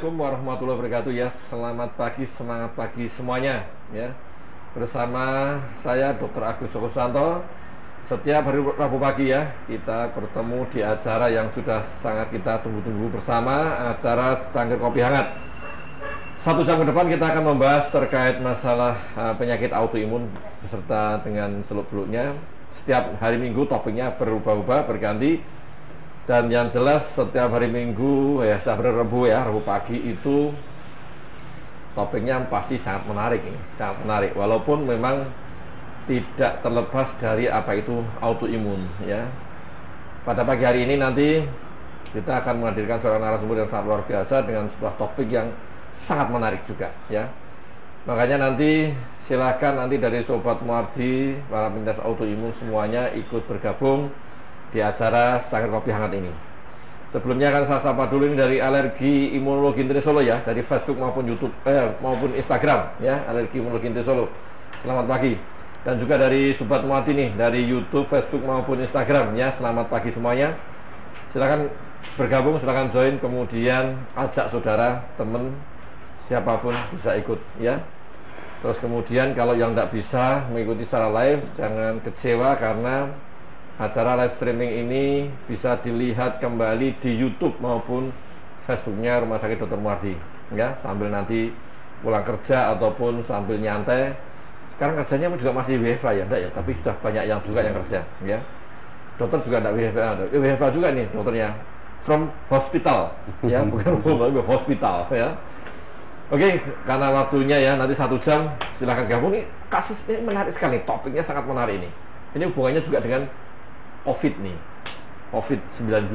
Assalamualaikum warahmatullahi wabarakatuh ya. Selamat pagi, semangat pagi semuanya ya. Bersama saya Dr. Agus Joko Susanto. Setiap hari Rabu pagi ya, kita bertemu di acara yang sudah sangat kita tunggu-tunggu bersama, acara Cangkir Kopi Hangat. 1 jam ke depan kita akan membahas terkait masalah penyakit autoimun beserta dengan seluk-beluknya. Setiap hari Minggu topiknya berubah-ubah, berganti. Dan yang jelas setiap hari Minggu ya, setiap hari Rabu ya, Rabu pagi itu topiknya pasti sangat menarik ini, sangat menarik. Walaupun memang tidak terlepas dari apa itu autoimun ya. Pada pagi hari ini nanti kita akan menghadirkan seorang narasumber yang sangat luar biasa dengan sebuah topik yang sangat menarik juga ya. Makanya nanti silakan nanti dari Sobat Muardi, para penyintas autoimun semuanya ikut bergabung di acara Cangkir Kopi Hangat ini. Sebelumnya akan saya sapa dulu ini dari Alergi Imunologi Intri Solo ya, dari Facebook maupun YouTube maupun Instagram ya, Alergi Imunologi Intri Solo. Selamat pagi. Dan juga dari Sobat Muardi nih, dari YouTube, Facebook maupun Instagram ya, selamat pagi semuanya. Silakan bergabung, silakan join, kemudian ajak saudara, teman, siapapun bisa ikut ya. Terus kemudian kalau yang tidak bisa mengikuti secara live, jangan kecewa karena acara live streaming ini bisa dilihat kembali di YouTube maupun Facebooknya Rumah Sakit Dr. Muardi ya, sambil nanti pulang kerja ataupun sambil nyantai. Sekarang kerjanya juga masih WFH ya, enggak ya, tapi sudah banyak yang juga yang kerja ya. Dokter juga enggak WFH juga nih dokternya, from hospital ya, bukan hospital ya. Oke, karena waktunya ya, nanti 1 jam silahkan gabung. Nih kasus ini menarik sekali, topiknya sangat menarik ini. Ini hubungannya juga dengan COVID nih, COVID-19.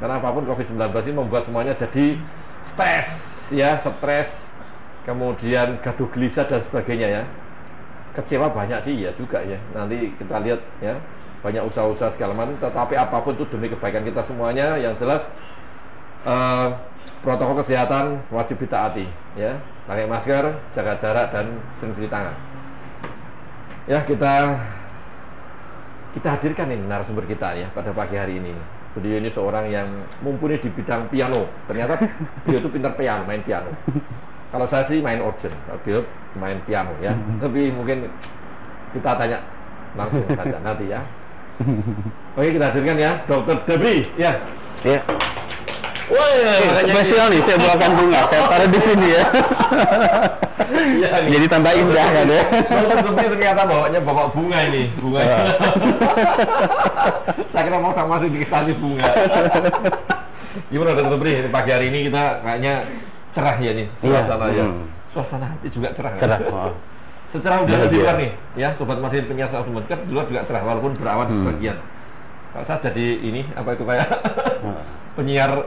Karena apapun COVID-19 ini membuat semuanya jadi stres ya, stres, kemudian gaduh gelisah dan sebagainya ya. Kecewa banyak sih ya juga ya. Nanti kita lihat ya, banyak usaha-usaha segala macam, tetapi apapun itu demi kebaikan kita semuanya. Yang jelas protokol kesehatan wajib ditaati ya. Pakai masker, jaga jarak dan sering cuci tangan. Ya, kita hadirkan ini narasumber kita ya pada pagi hari ini. Beliau ini seorang yang mumpuni di bidang piano. Ternyata beliau itu pintar piano, main piano. Kalau saya sih main organ, beliau main piano ya. Tapi mungkin kita tanya langsung saja nanti ya. Oke, kita hadirkan ya Dr. Debri ya. Iya. Wah, spesial nih, saya bawakan bunga, saya taruh di sini ya. Ya, jadi tambah indah kan ya. Dokter Debri ternyata bawanya bawa bunga ini, bunga. Saya kira mau sama sih dikasih bunga. Gimana Dokter Debri? Pagi hari ini kita kayaknya cerah ya nih suasana ya. Suasana hati juga cerah. Cerah. Secara udah di luar nih, ya Sobat Muardi penyiar otomotif kan di luar juga cerah walaupun berawan di sebagian. Kalau saya jadi ini apa itu kayak penyiar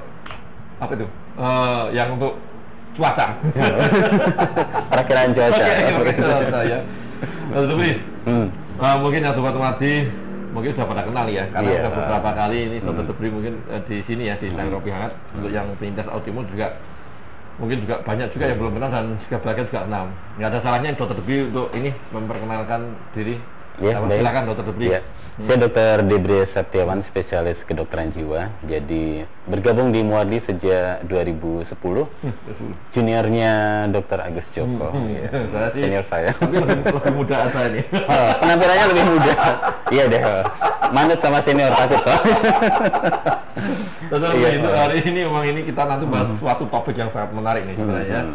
apa itu yang untuk cuaca. Perakiran cuaca. Ya. Tapi mungkin ya Sobat Muardi mungkin sudah pada kenal ya, karena sudah beberapa kali ini Dr. Debri mungkin di sini ya di Cangkir Kopi Hangat. Untuk yang penyintas autoimun juga mungkin juga banyak juga yang belum kenal dan sebagian juga kenal. Nggak ada salahnya Dr. Debri untuk ini memperkenalkan diri. Ya, silakan Dr. Debri. Ya. Saya Dr. Debri Setiawan, spesialis kedokteran jiwa. Jadi bergabung di Muardi sejak 2010. Juniornya Dr. Agus Joko. Saya sih senior saya. Tapi lebih muda saya nih. Penampilannya lebih muda. Iya deh. Manut sama senior takut soalnya. Betul, itu hari ini memang ini kita nanti bahas suatu topik yang sangat menarik nih sebenarnya.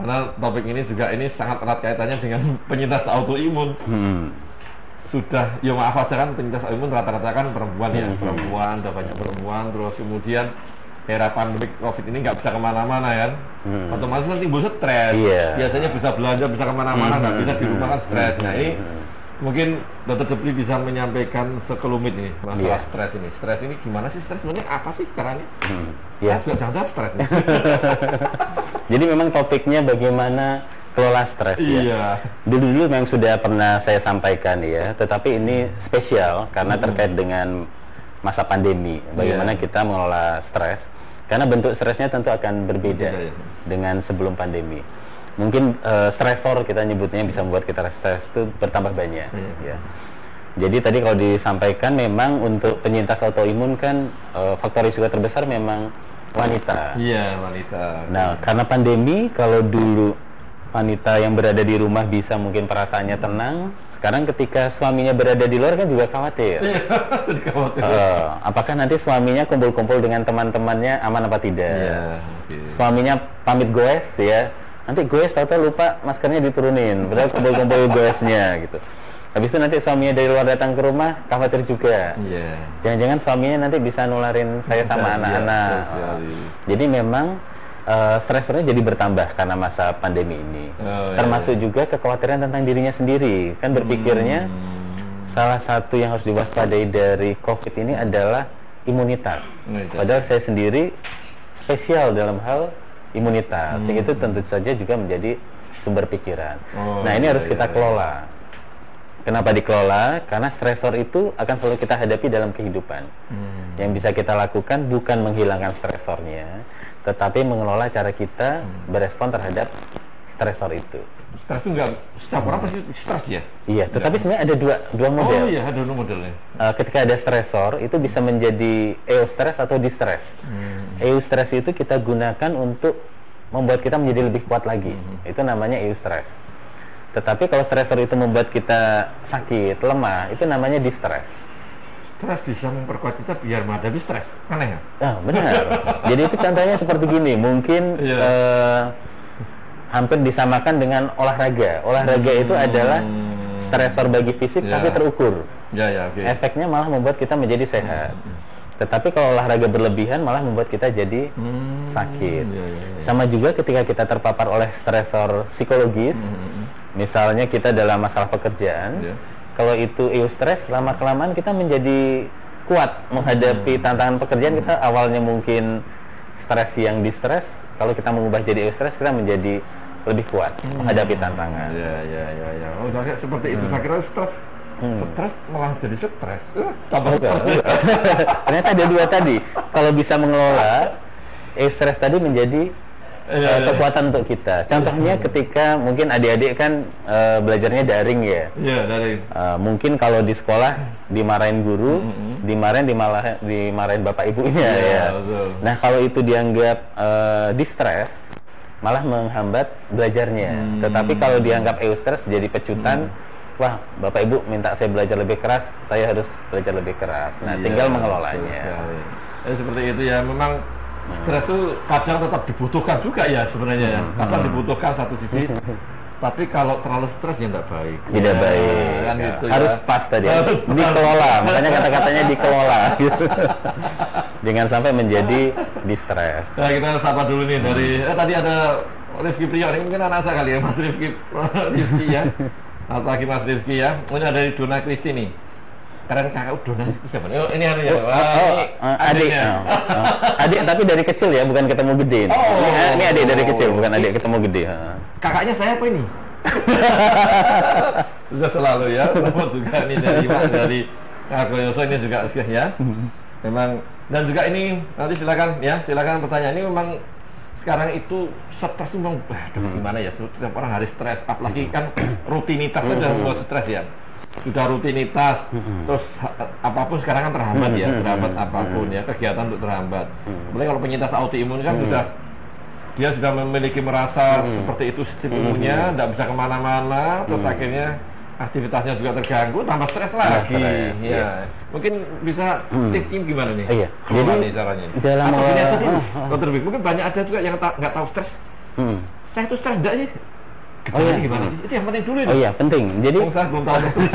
Karena topik ini juga ini sangat erat kaitannya dengan penyintas autoimun. Sudah, ya maaf aja kan penyintas autoimun rata-rata kan perempuan ya, perempuan, udah banyak perempuan, terus kemudian era pandemi COVID ini nggak bisa kemana-mana kan, otomatis nanti timbul stres. Biasanya bisa belanja, bisa kemana-mana, nggak bisa di rumah kan stres. Nah ini mungkin Dr. Debri bisa menyampaikan sekelumit ini masalah stres ini. Stres ini gimana sih, stres sebenarnya apa sih caranya? Saya juga jangan stres nih. Jadi memang topiknya bagaimana kelola stres ya. Dulu memang sudah pernah saya sampaikan ya, tetapi ini spesial karena terkait dengan masa pandemi. Bagaimana kita mengelola stres? Karena bentuk stresnya tentu akan berbeda dengan sebelum pandemi. Mungkin stresor kita nyebutnya bisa membuat kita stres itu bertambah banyak. Ya. Jadi tadi kalau disampaikan memang untuk penyintas autoimun kan faktor risiko terbesar memang wanita. Iya, wanita. Nah, karena pandemi, kalau dulu wanita yang berada di rumah bisa mungkin perasaannya tenang, sekarang ketika suaminya berada di luar kan juga khawatir. Iya, jadi khawatir. Apakah nanti suaminya kumpul-kumpul dengan teman-temannya aman apa tidak? Iya, Suaminya pamit goes ya, nanti goes tahu-tahu lupa maskernya diturunin, padahal kumpul-kumpul goesnya gitu. Habis itu nanti suaminya dari luar datang ke rumah, khawatir juga. Iya. Jangan-jangan suaminya nanti bisa nularin saya sama anak-anak. Jadi memang stresornya jadi bertambah karena masa pandemi ini. Termasuk juga kekhawatiran tentang dirinya sendiri. Kan berpikirnya salah satu yang harus diwaspadai dari COVID ini adalah imunitas. Padahal saya sendiri spesial dalam hal imunitas. Itu tentu saja juga menjadi sumber pikiran. Nah, ini harus kita kelola. Kenapa dikelola? Karena stresor itu akan selalu kita hadapi dalam kehidupan. Yang bisa kita lakukan bukan menghilangkan stresornya, tetapi mengelola cara kita berespon terhadap stresor itu. Stres itu enggak setiap orang pasti stres ya? Iya, tetapi sebenarnya ada dua model. Oh iya, ada dua modelnya. Ketika ada stresor, itu bisa menjadi eustress atau distress. Eustress itu kita gunakan untuk membuat kita menjadi lebih kuat lagi. Itu namanya eustress. Tetapi kalau stresor itu membuat kita sakit, lemah, itu namanya distress. Stres bisa memperkuat kita biar menghadapi stres, aneh ya? Benar. Jadi itu contohnya seperti gini, mungkin hampir disamakan dengan olahraga. Olahraga itu adalah stresor bagi fisik, tapi terukur. Efeknya malah membuat kita menjadi sehat. Tetapi kalau olahraga berlebihan malah membuat kita jadi sakit. Sama juga ketika kita terpapar oleh stresor psikologis, misalnya kita dalam masalah pekerjaan, kalau itu eustress, lama-kelamaan kita menjadi kuat menghadapi tantangan pekerjaan. Kita awalnya mungkin stres yang distress, kalau kita mengubah jadi eustress, kita menjadi lebih kuat menghadapi tantangan. Oh, seperti itu. Saya kira stres malah jadi stres. Ternyata ada dua tadi. Kalau bisa mengelola, eustress tadi menjadi kekuatan untuk kita. Contohnya ketika mungkin adik-adik kan belajarnya daring ya. Iya, daring. Mungkin kalau di sekolah dimarahin guru, dimarahin bapak ibunya ya. Betul. Nah, kalau itu dianggap distress, malah menghambat belajarnya. Tetapi kalau dianggap eustress jadi pecutan, wah, bapak ibu minta saya belajar lebih keras, saya harus belajar lebih keras. Nah, tinggal mengelolanya. Seperti itu ya, memang stres itu kadang tetap dibutuhkan juga ya sebenarnya ya. Kadang dibutuhkan satu sisi, tapi kalau terlalu stres ya tidak baik. Tidak baik. Kan gitu, harus pas tadi, harus dikelola. Makanya kata-katanya dikelola gitu. Jangan sampai menjadi distres. Nah, kita sapa dulu nih dari tadi ada Rizky Priyo, ini mungkin anak saya kali ya, Mas Rizky ya. Selamat pagi Mas Rizky ya. Ini ada dari Dona Kristi nih. Keren kakak Dona itu siapa? Ini anunya. Adik. Adik tapi dari kecil ya, bukan ketemu gede. Ini adik dari kecil, bukan adik ketemu gede. Kakaknya saya apa ini? Bisa selalu ya. Selamat juga nih dari Argoyoso ini juga ya. Memang dan juga ini nanti silakan pertanyaan ini memang sekarang itu stres itu memang gimana ya, setiap orang harus stres, apalagi kan rutinitas sudah membuat stres ya, sudah rutinitas, terus apapun sekarang kan terhambat ya, terhambat apapun ya, kegiatan untuk terhambat. Apalagi kalau penyintas autoimun kan dia sudah memiliki merasa seperti itu sistem imunnya, tidak bisa kemana-mana, terus akhirnya aktivitasnya juga terganggu, tambah stres lagi. Ya. Mungkin bisa tipnya gimana nih? Iya. Jadi caranya. Dalam mungkin banyak ada juga yang nggak tahu stres. Saya itu stres enggak sih? Gejalanya gimana sih? Itu yang penting dulu itu. Oh iya, penting. Jadi saya belum tahu stres.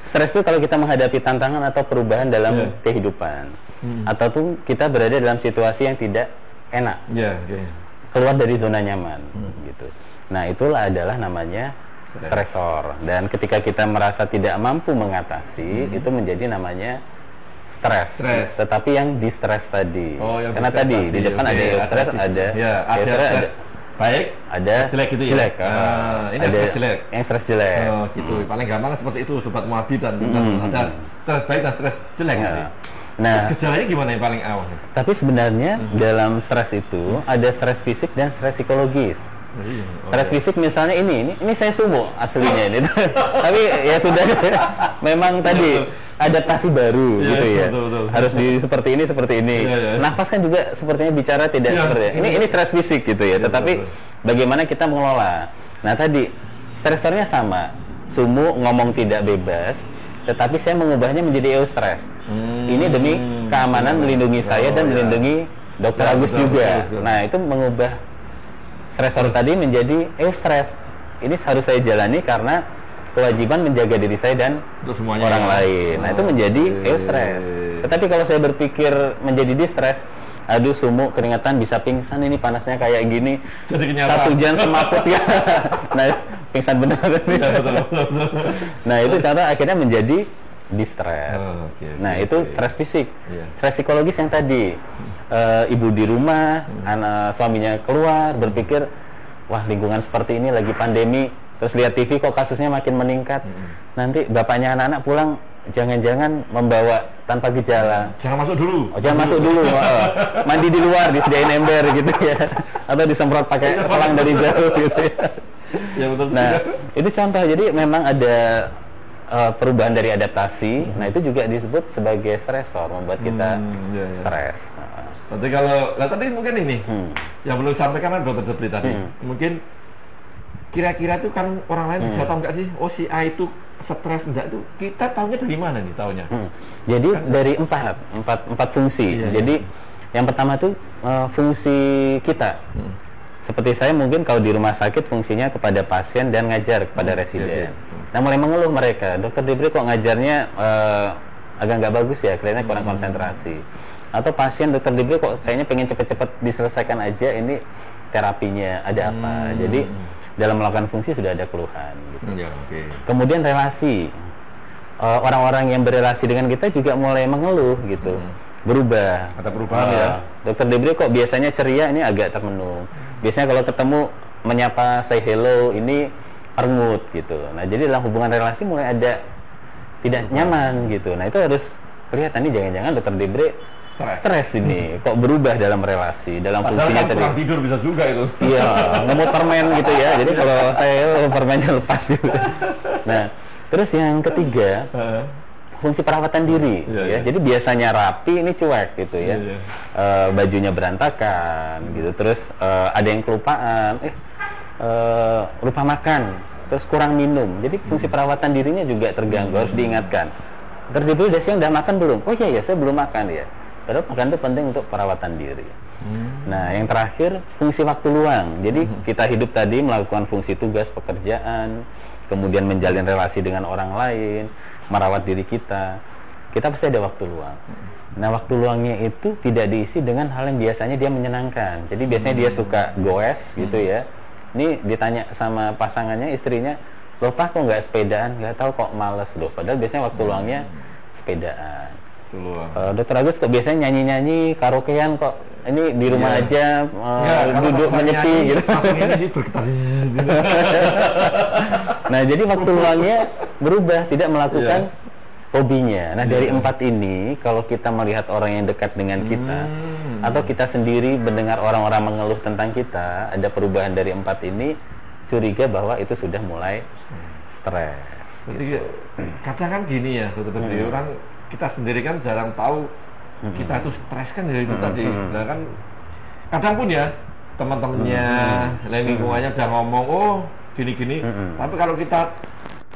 Stres itu kalau kita menghadapi tantangan atau perubahan dalam kehidupan, atau tuh kita berada dalam situasi yang tidak enak, keluar dari zona nyaman, gitu. Nah, itulah adalah namanya stresor. Dan ketika kita merasa tidak mampu mengatasi, itu menjadi namanya stres. Tetapi yang distress tadi. Karena tadi di depan ada eustress, ada stres baik, ada jelek gitu ya. Jelek. Ini stres jelek. Yang stres jelek. Oh, gitu. Paling gampang seperti itu Sobat Muadi dan ada stres baik dan stres jelek gitu. Nah, terus gejalanya gimana yang paling awal? Tapi sebenarnya dalam stres itu ada stres fisik dan stres psikologis. Stres fisik misalnya ini saya sumo aslinya ini. Tapi ya sudah memang tadi adaptasi baru gitu ya. Betul. Harus seperti ini. Nafas kan juga sepertinya bicara tidak seperti ini stres fisik gitu ya. Tetapi bagaimana kita mengelola. Nah, tadi stresornya sama. Sumo ngomong tidak bebas, tetapi saya mengubahnya menjadi eustress. Ini demi keamanan, melindungi saya dan melindungi Dr. Agus juga. Nah, itu mengubah stresor tadi menjadi eustress. Ini harus saya jalani karena kewajiban menjaga diri saya dan orang lain. Nah, itu menjadi eustress. Tetapi kalau saya berpikir menjadi distress, aduh sumo keringetan bisa pingsan, ini panasnya kayak gini. Jadi 1 jam semaput ya. Nah, pingsan benar. Nah, itu cara akhirnya menjadi distress. Nah, itu stres fisik. Stres psikologis yang tadi. Ibu di rumah, anak suaminya keluar, berpikir, wah lingkungan seperti ini lagi pandemi, terus lihat TV kok kasusnya makin meningkat. Nanti bapaknya anak-anak pulang, jangan-jangan membawa tanpa gejala. Jangan masuk dulu. Jangan masuk dulu. Mandi di luar, disediain ember gitu ya. Atau disemprot pakai selang dari jauh gitu ya. Nah, itu contoh. Jadi memang ada perubahan dari adaptasi. Nah, itu juga disebut sebagai stresor, membuat kita stres. Berarti kalau, tadi mungkin ini yang perlu disampaikan kan Dokter Debri tadi, mungkin kira-kira itu kan orang lain bisa tahu nggak sih, oh si A itu stres enggak, itu kita tahunya dari mana nih tahunya? Jadi kan, dari empat fungsi. Jadi yang pertama itu fungsi kita. Seperti saya mungkin kalau di rumah sakit fungsinya kepada pasien dan ngajar kepada residen. Nah, mulai mengeluh mereka, Dokter Debri kok ngajarnya agak nggak bagus ya, kayaknya kurang konsentrasi. Atau pasien, Dokter Debri kok kayaknya pengen cepet-cepet diselesaikan aja, ini terapinya ada apa. Jadi dalam melakukan fungsi sudah ada keluhan gitu. Kemudian relasi, orang-orang yang berelasi dengan kita juga mulai mengeluh gitu, berubah. Ada perubahan ya. Dokter Debri kok biasanya ceria, ini agak termenung. Biasanya kalau ketemu menyapa, say hello, ini rengut gitu. Nah, jadi dalam hubungan relasi mulai ada tidak nyaman gitu. Nah, itu harus kelihatan nih, jangan-jangan Dokter Debri stres ini, kok berubah dalam relasi, dalam fungsinya tadi. Kurang tidur bisa juga itu. Iya, ngemut permen gitu ya. Jadi kalau saya permennya lepas gitu. Nah, terus yang ketiga, fungsi perawatan diri. Jadi biasanya rapi, ini cuek gitu ya. Bajunya berantakan gitu. Terus ada yang kelupaan, lupa makan, terus kurang minum. Jadi fungsi perawatan dirinya juga terganggu, harus diingatkan. Terdiri dari siang udah makan belum? Oh iya, saya belum makan ya. Padahal makan itu penting untuk perawatan diri. Nah, yang terakhir fungsi waktu luang. Jadi kita hidup tadi melakukan fungsi tugas pekerjaan, kemudian menjalin relasi dengan orang lain, merawat diri kita. Kita pasti ada waktu luang. Nah, waktu luangnya itu tidak diisi dengan hal yang biasanya dia menyenangkan. Jadi biasanya dia suka goes gitu ya. Ini ditanya sama pasangannya, istrinya, loh Pak kok nggak sepedaan? Nggak tahu kok males loh. Padahal biasanya waktu luangnya sepedaan. Dokter Agus kok biasanya nyanyi-nyanyi, karaokean kok ini di rumah aja, duduk menyepi gitu. Ini sih bergetar. Nah, jadi waktu luangnya berubah, tidak melakukan hobinya. Nah, dari 4 ini, kalau kita melihat orang yang dekat dengan kita, atau kita sendiri mendengar orang-orang mengeluh tentang kita, ada perubahan dari 4 ini, curiga bahwa itu sudah mulai stres. Gitu. Kadang kan gini ya, Dokter Debri, orang kita sendiri kan jarang tahu kita itu stres kan dari itu tadi. Nah kan kadang pun ya teman-temannya, lingkungannya udah ngomong, oh gini-gini. Tapi kalau kita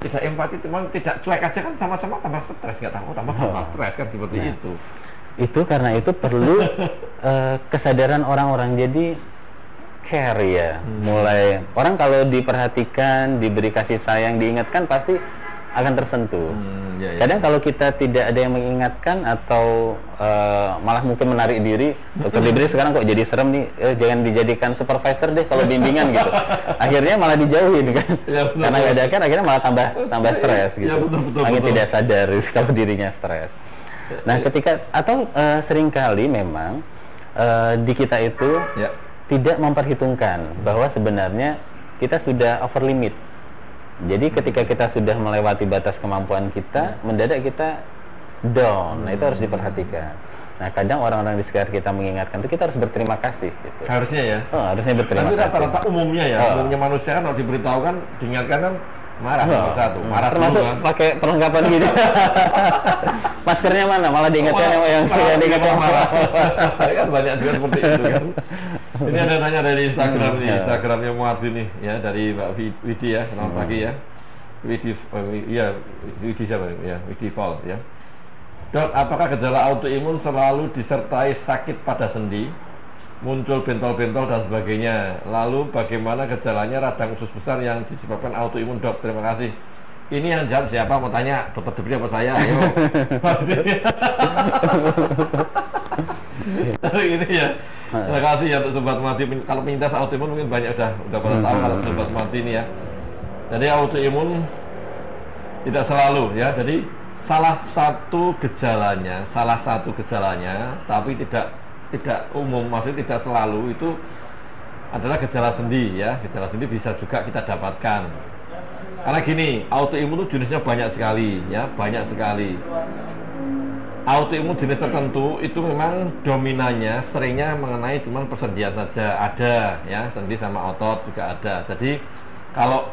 tidak empati, teman tidak cuek aja kan sama-sama tambah stres, nggak tahu tambah stres kan seperti itu. Itu karena itu perlu kesadaran orang-orang, jadi care ya. Mulai orang kalau diperhatikan, diberi kasih sayang, diingatkan pasti akan tersentuh. Kadang kalau kita tidak ada yang mengingatkan atau malah mungkin menarik diri, Dokter Debri sekarang kok jadi serem nih, jangan dijadikan supervisor deh kalau bimbingan gitu. Akhirnya malah dijauhin kan. Karena nggak ada kan, akhirnya malah tambah stres gitu. Hanya tidak sadar kalau dirinya stres. Nah, ketika atau seringkali memang di kita itu tidak memperhitungkan bahwa sebenarnya kita sudah over limit. Jadi ketika kita sudah melewati batas kemampuan kita, mendadak kita down. Nah, itu harus diperhatikan. Nah, kadang orang-orang di sekitar kita mengingatkan itu, kita harus berterima kasih gitu. Harusnya ya. Harusnya berterima kasih. Tapi rata-rata umumnya ya, umumnya manusia kan kalau diberitahu kan, diingatkan kan marah nomor satu. Marah termasuk dulu, kan? pakai perlengkapan gitu. Maskernya mana? Malah diingatkan yang diingatkan marah. Kan banyak juga seperti itu kan. Ini ada nanya dari Instagram nih, Instagramnya Muardi nih ya, dari Mbak Widi ya. Selamat pagi ya. Widi siapa ya? Widi Vol ya. Dok, apakah gejala autoimun selalu disertai sakit pada sendi, muncul bentol-bentol dan sebagainya? Lalu bagaimana gejalanya radang usus besar yang disebabkan autoimun, Dok? Terima kasih. Ini yang jawab siapa? Mau tanya Dokter Debri apa saya? Ayo. Ini ya. Terima kasih ya untuk Sobat Mati. Kalau penyintas autoimun mungkin banyak udah pada tahu kalau Sobat Mati ini ya. Jadi autoimun tidak selalu ya. Jadi salah satu gejalanya, tapi tidak umum, maksudnya tidak selalu, itu adalah gejala sendi ya. Gejala sendi bisa juga kita dapatkan. Karena gini, autoimun itu jenisnya banyak sekali ya, banyak sekali. Autoimun jenis tertentu itu memang dominannya seringnya mengenai cuman persendian saja, ada ya, sendi sama otot juga ada. Jadi kalau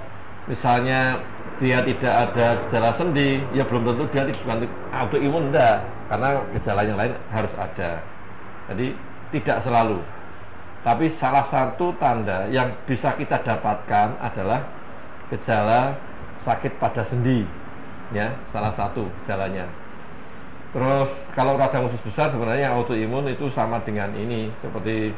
misalnya dia tidak ada gejala sendi, ya belum tentu dia bukan autoimun, enggak, karena gejala yang lain harus ada. Jadi tidak selalu. Tapi salah satu tanda yang bisa kita dapatkan adalah gejala sakit pada sendi, ya, salah satu gejalanya. Terus kalau radang usus besar sebenarnya autoimun itu sama dengan ini, seperti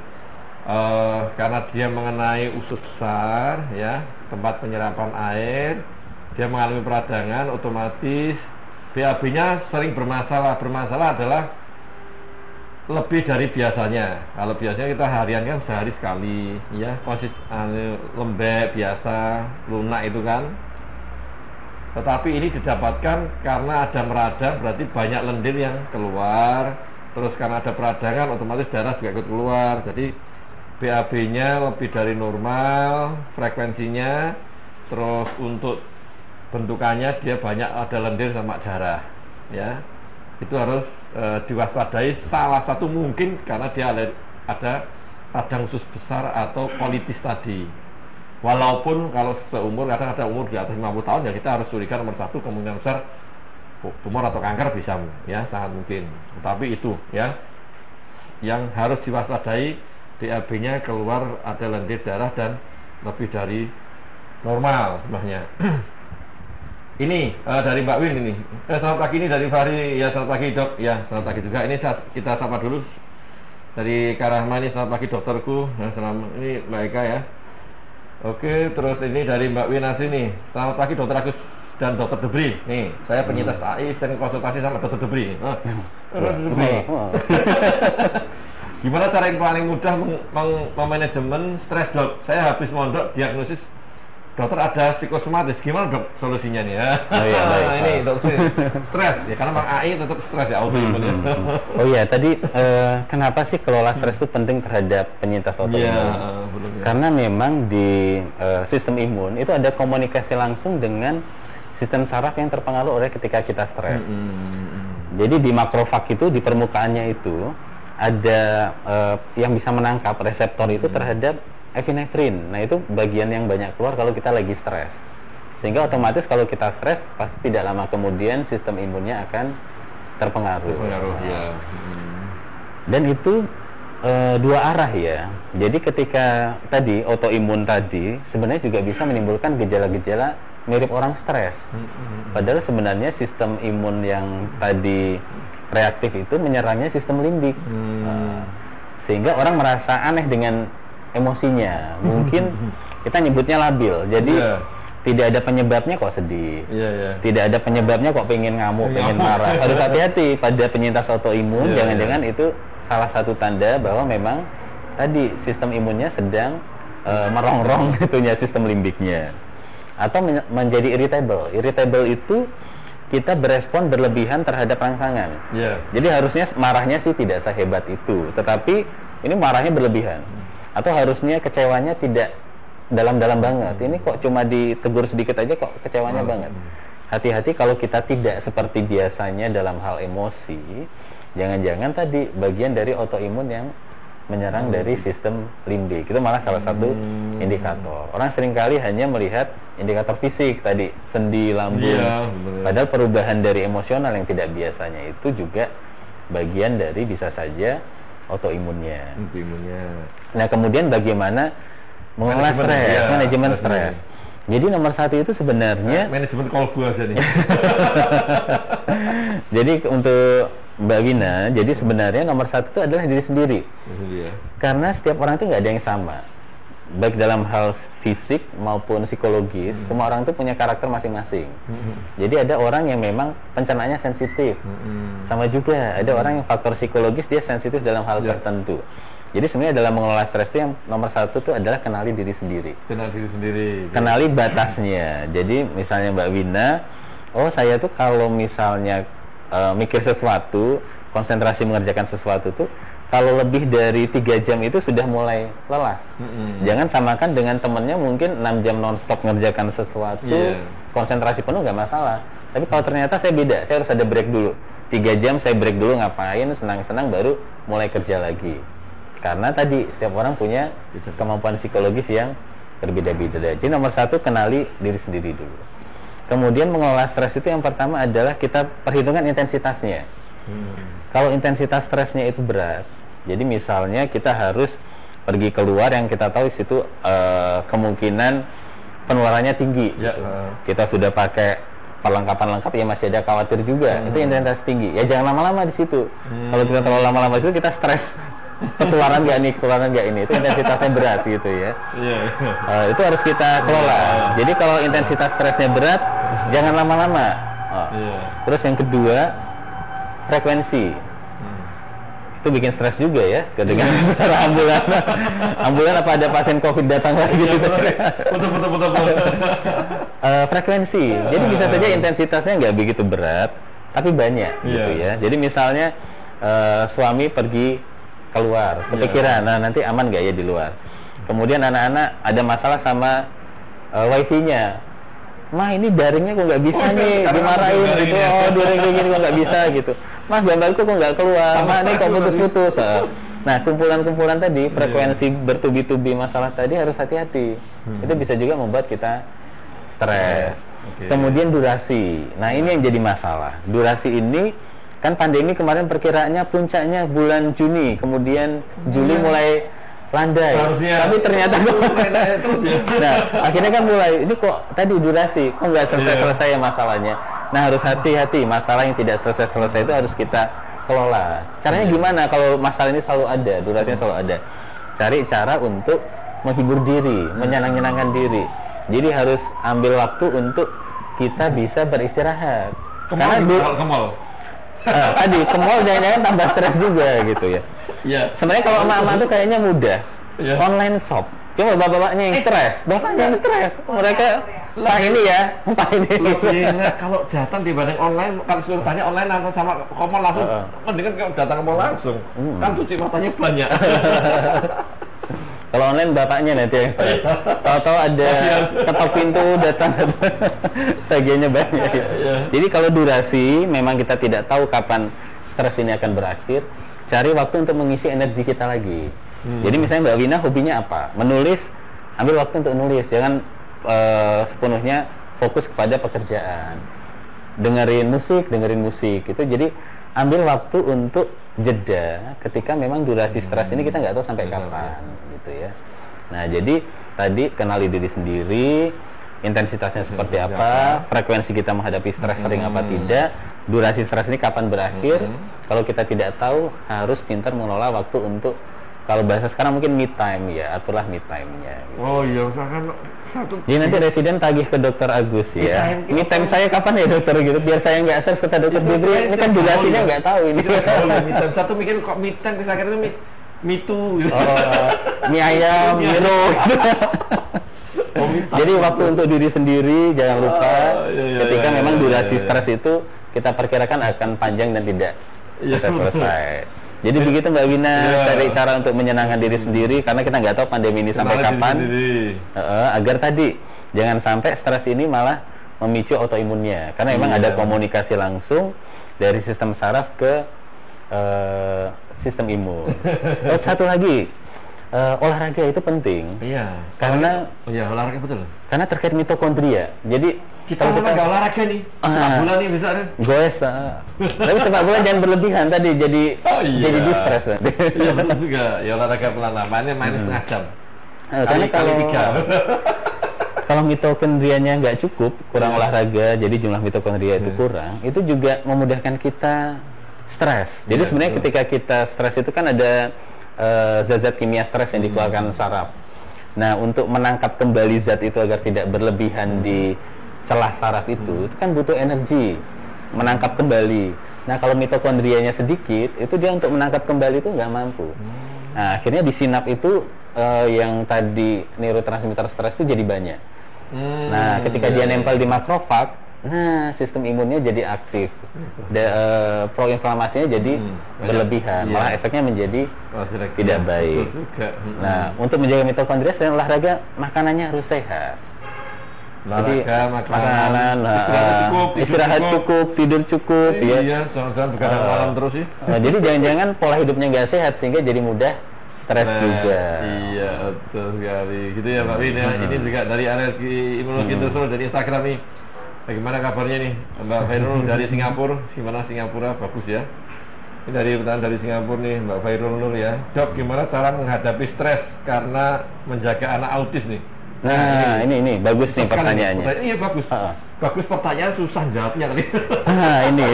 karena dia mengenai usus besar, ya, tempat penyerapan air, dia mengalami peradangan, otomatis BAB-nya sering bermasalah. Bermasalah adalah lebih dari biasanya. Kalau biasanya kita harian kan sehari sekali, ya, lembek biasa, lunak itu kan. Tetapi ini didapatkan karena ada meradang, berarti banyak lendir yang keluar. Terus karena ada peradangan, otomatis darah juga ikut keluar. Jadi BAB-nya lebih dari normal, frekuensinya. Terus untuk bentukannya dia banyak ada lendir sama darah, ya. Itu harus diwaspadai. Salah satu mungkin karena dia ada radang usus besar atau kolitis tadi. Walaupun kalau seumur, kadang ada umur di atas 50 tahun, ya kita harus curiga nomor satu, kemungkinan besar tumor atau kanker bisa, ya, sangat mungkin. Tapi itu ya yang harus diwaspadai, BAB-nya keluar ada lendir darah dan lebih dari normal sebenarnya. Ini dari Mbak Win ini. Selamat pagi, ini dari Fahri. Ya, selamat pagi, Dok. Ya, selamat pagi juga. Ini kita sapa dulu dari Karahma ini. Selamat pagi, dokterku. Ini Mbak Eka ya. Oke, terus ini dari Mbak Winasi nih. Selamat pagi, Dokter Agus dan Dokter Debri. Nih, saya penyintas AI sering konsultasi sama Dokter Debri. Dokter Debri. Gimana cara yang paling mudah memanajemen stres, Dok? Saya habis mondok diagnosis dokter ada psikosomatis, gimana, Dok, solusinya nih ya? Ini dokter stres ya, karena Bang AI tetap stres ya, autoimun ya. Oh iya, tadi kenapa sih kelola stres itu penting terhadap penyintas autoimun? Ya. Karena memang di sistem imun itu ada komunikasi langsung dengan sistem saraf yang terpengaruh oleh ketika kita stres. Jadi di makrofag itu, di permukaannya itu ada yang bisa menangkap reseptor itu terhadap epinefrin. Nah, itu bagian yang banyak keluar kalau kita lagi stres. Sehingga otomatis kalau kita stres, pasti tidak lama kemudian sistem imunnya akan terpengaruh. Ya. Dan itu dua arah ya. Jadi ketika tadi autoimun tadi sebenarnya juga bisa menimbulkan gejala-gejala mirip orang stres. Padahal sebenarnya sistem imun yang tadi reaktif itu menyerangnya sistem limbik. Sehingga orang merasa aneh dengan emosinya, mungkin kita nyebutnya labil. Jadi tidak ada penyebabnya kok sedih, tidak ada penyebabnya kok pengen ngamuk, pengen marah. Harus hati-hati pada penyintas autoimun. Jangan-jangan itu salah satu tanda bahwa memang tadi sistem imunnya sedang merongrong itunya, sistem limbiknya, atau menjadi irritable. Irritable itu kita berespon berlebihan terhadap rangsangan. Jadi harusnya marahnya sih tidak sehebat itu, tetapi ini marahnya berlebihan. Atau harusnya kecewanya tidak dalam-dalam banget. Ini kok cuma ditegur sedikit aja kok kecewanya banget. hati-hati kalau kita tidak seperti biasanya dalam hal emosi, jangan-jangan tadi bagian dari autoimun yang menyerang dari sistem limbik. Itu malah salah satu indikator. Orang seringkali hanya melihat indikator fisik tadi, sendi, lambung. Padahal perubahan dari emosional yang tidak biasanya itu juga bagian dari bisa saja autoimunnya. Nah, kemudian bagaimana mengelola stres, manajemen stres. Jadi nomor satu itu sebenarnya manajemen kolbu aja nih. Jadi untuk Mbak Wina, jadi sebenarnya nomor satu itu adalah diri sendiri. Karena setiap orang itu nggak ada yang sama, baik dalam hal fisik maupun psikologis. Semua orang itu punya karakter masing-masing. Jadi ada orang yang memang pencernaannya sensitif, sama juga ada orang yang faktor psikologis dia sensitif dalam hal tertentu. Jadi sebenarnya dalam mengelola stres itu yang nomor satu itu adalah kenali diri sendiri. Kenali batasnya. Jadi misalnya Mbak Wina, oh saya tuh kalau misalnya mikir sesuatu, konsentrasi mengerjakan sesuatu tuh kalau lebih dari 3 jam itu sudah mulai lelah. Jangan samakan dengan temennya mungkin 6 jam non-stop ngerjakan sesuatu, konsentrasi penuh nggak masalah. Tapi kalau ternyata saya beda, saya harus ada break dulu. 3 jam saya break dulu, ngapain, senang-senang baru mulai kerja lagi. Karena tadi setiap orang punya kemampuan psikologis yang berbeda-beda. Jadi nomor satu kenali diri sendiri dulu. Kemudian mengelola stres itu yang pertama adalah kita perhitungkan intensitasnya. Kalau intensitas stresnya itu berat, jadi misalnya kita harus pergi keluar yang kita tahu di situ kemungkinan penularannya tinggi. Kita sudah pakai perlengkapan lengkap ya masih ada khawatir juga. Itu intensitas tinggi. Ya jangan lama-lama di situ. Kalau kita terlalu lama-lama di situ kita stres. Ketularan nggak ini, itu intensitasnya berat gitu ya. Itu harus kita kelola. Jadi kalau intensitas stresnya berat, jangan lama-lama. Terus yang kedua, frekuensi. Itu bikin stres juga ya, ketika suara ambulan apa ada pasien COVID datang lagi gitu. Betul. Frekuensi. Jadi bisa saja intensitasnya nggak begitu berat, tapi banyak gitu ya. Jadi misalnya suami pergi keluar, kepikiran, nah nanti aman nggak ya di luar. Kemudian anak-anak ada masalah sama wifi-nya. Mah ini daringnya kok nggak bisa nih, dimarahin gitu. Oh daring kayak gini kok nggak bisa gitu. Mah gambarku kok nggak keluar. Mah ini kok putus-putus. Nah kumpulan-kumpulan tadi, frekuensi bertubi-tubi masalah tadi harus hati-hati. Itu bisa juga membuat kita stres. Kemudian durasi. Nah ini yang jadi masalah. Durasi ini kan pandemi kemarin perkiraannya puncaknya bulan Juni, kemudian Juli mulai landai. Tapi ternyata terus ya. Nah, akhirnya kan mulai ini kok tadi durasi, kok nggak selesai-selesai ya masalahnya. Nah, harus hati-hati, masalah yang tidak selesai-selesai itu harus kita kelola. Caranya gimana kalau masalah ini selalu ada, durasinya selalu ada? Cari cara untuk menghibur diri, menyenang-nyenangkan diri. Jadi harus ambil waktu untuk kita bisa beristirahat. Karena ke mall. Tadi ke mall jangan-jangan tambah stres juga gitu ya. Sebenarnya kalau emak-emak tuh kayaknya mudah. Online shop. Cuma bapak-bapaknya yang stres. Bapaknya yang stres. Mereka lah ini ya, entah ini. Kalau datang dibanding online, kalau suruh tanya online atau sama ke mall langsung, mendingan kalau datang ke mall langsung. Kan cuci matanya banyak. Kalau online bapaknya nanti yang stres. Tahu-tahu ada ketok pintu datang bagiannya banyak. Jadi kalau durasi memang kita tidak tahu kapan stres ini akan berakhir. Cari waktu untuk mengisi energi kita lagi. Jadi misalnya Mbak Wina hobinya apa? Menulis, ambil waktu untuk nulis. Jangan sepenuhnya fokus kepada pekerjaan. Dengerin musik gitu. Jadi ambil waktu untuk jeda ketika memang durasi stres ini kita nggak tahu sampai kapan gitu ya. Nah jadi tadi kenali diri sendiri, intensitasnya seperti apa, frekuensi kita menghadapi stres sering apa tidak, durasi stres ini kapan berakhir. Kalau kita tidak tahu, harus pintar mengelola waktu untuk, kalau bahasa sekarang mungkin me time ya, aturlah me time-nya gitu. Oh iya, misalkan satu. Jadi nanti residen tagih ke dokter Agus ya. Me time saya kapan ya dokter gitu, biar saya nggak stres kata dokter Bibri. Ini kan durasinya nggak tahu ini. Me time satu mikir kok me time, misalkan itu me too gitu. Mie ayam, miro. Jadi waktu untuk diri sendiri jangan lupa. Ketika memang durasi stres itu kita perkirakan akan panjang dan tidak selesai. Jadi begitu Mbak Wina, cari cara untuk menyenangkan diri sendiri karena kita nggak tahu pandemi ini sampai kapan. Agar tadi jangan sampai stres ini malah memicu autoimunnya, karena memang ada komunikasi langsung dari sistem saraf ke sistem imun. Satu lagi, olahraga itu penting. Iya. Karena olahraga betul. Karena terkait mitokondria. Jadi kita nggak olahraga nih, sepak bola nih bisa. Goes. Tapi sepak bola jangan berlebihan tadi, jadi distres. Iya betul juga. Ya olahraga pelan mainnya main setengah jam. Karena kalau mitokondrianya nggak cukup, kurang olahraga, jadi jumlah mitokondria itu kurang, itu juga memudahkan kita stres. Jadi sebenarnya ketika kita stres itu kan ada zat-zat kimia stres yang dikeluarkan saraf. Nah, untuk menangkap kembali zat itu agar tidak berlebihan di celah saraf itu kan butuh energi menangkap kembali. Nah, kalau mitokondrianya sedikit, itu dia untuk menangkap kembali itu nggak mampu. Nah, akhirnya di sinap itu yang tadi neurotransmitter stres itu jadi banyak. Nah, ketika dia nempel di makrofag, nah sistem imunnya jadi aktif, proinflamasinya jadi berlebihan, malah efeknya menjadi tidak baik. Nah, untuk menjaga mitokondria selain olahraga, makanannya harus sehat. Jadi makanan, istirahat cukup, tidur cukup, jangan begadang malam terus sih. Jadi jangan-jangan pola hidupnya nggak sehat sehingga jadi mudah stres juga. Iya, betul sekali. Gitu ya Pak Win ya. Ini juga dari alergi imunologi Indonesia dari Instagram nih. Bagaimana kabarnya nih Mbak Fairul dari Singapura? Gimana Singapura? Bagus ya. Ini dari pertanyaan dari Singapura nih Mbak Fairul Nur ya. Dok, gimana cara menghadapi stres karena menjaga anak autis nih? Nah, ini bagus nih pertanyaannya. Iya bagus. Bagus pertanyaan, susah jawabnya kali. Ini.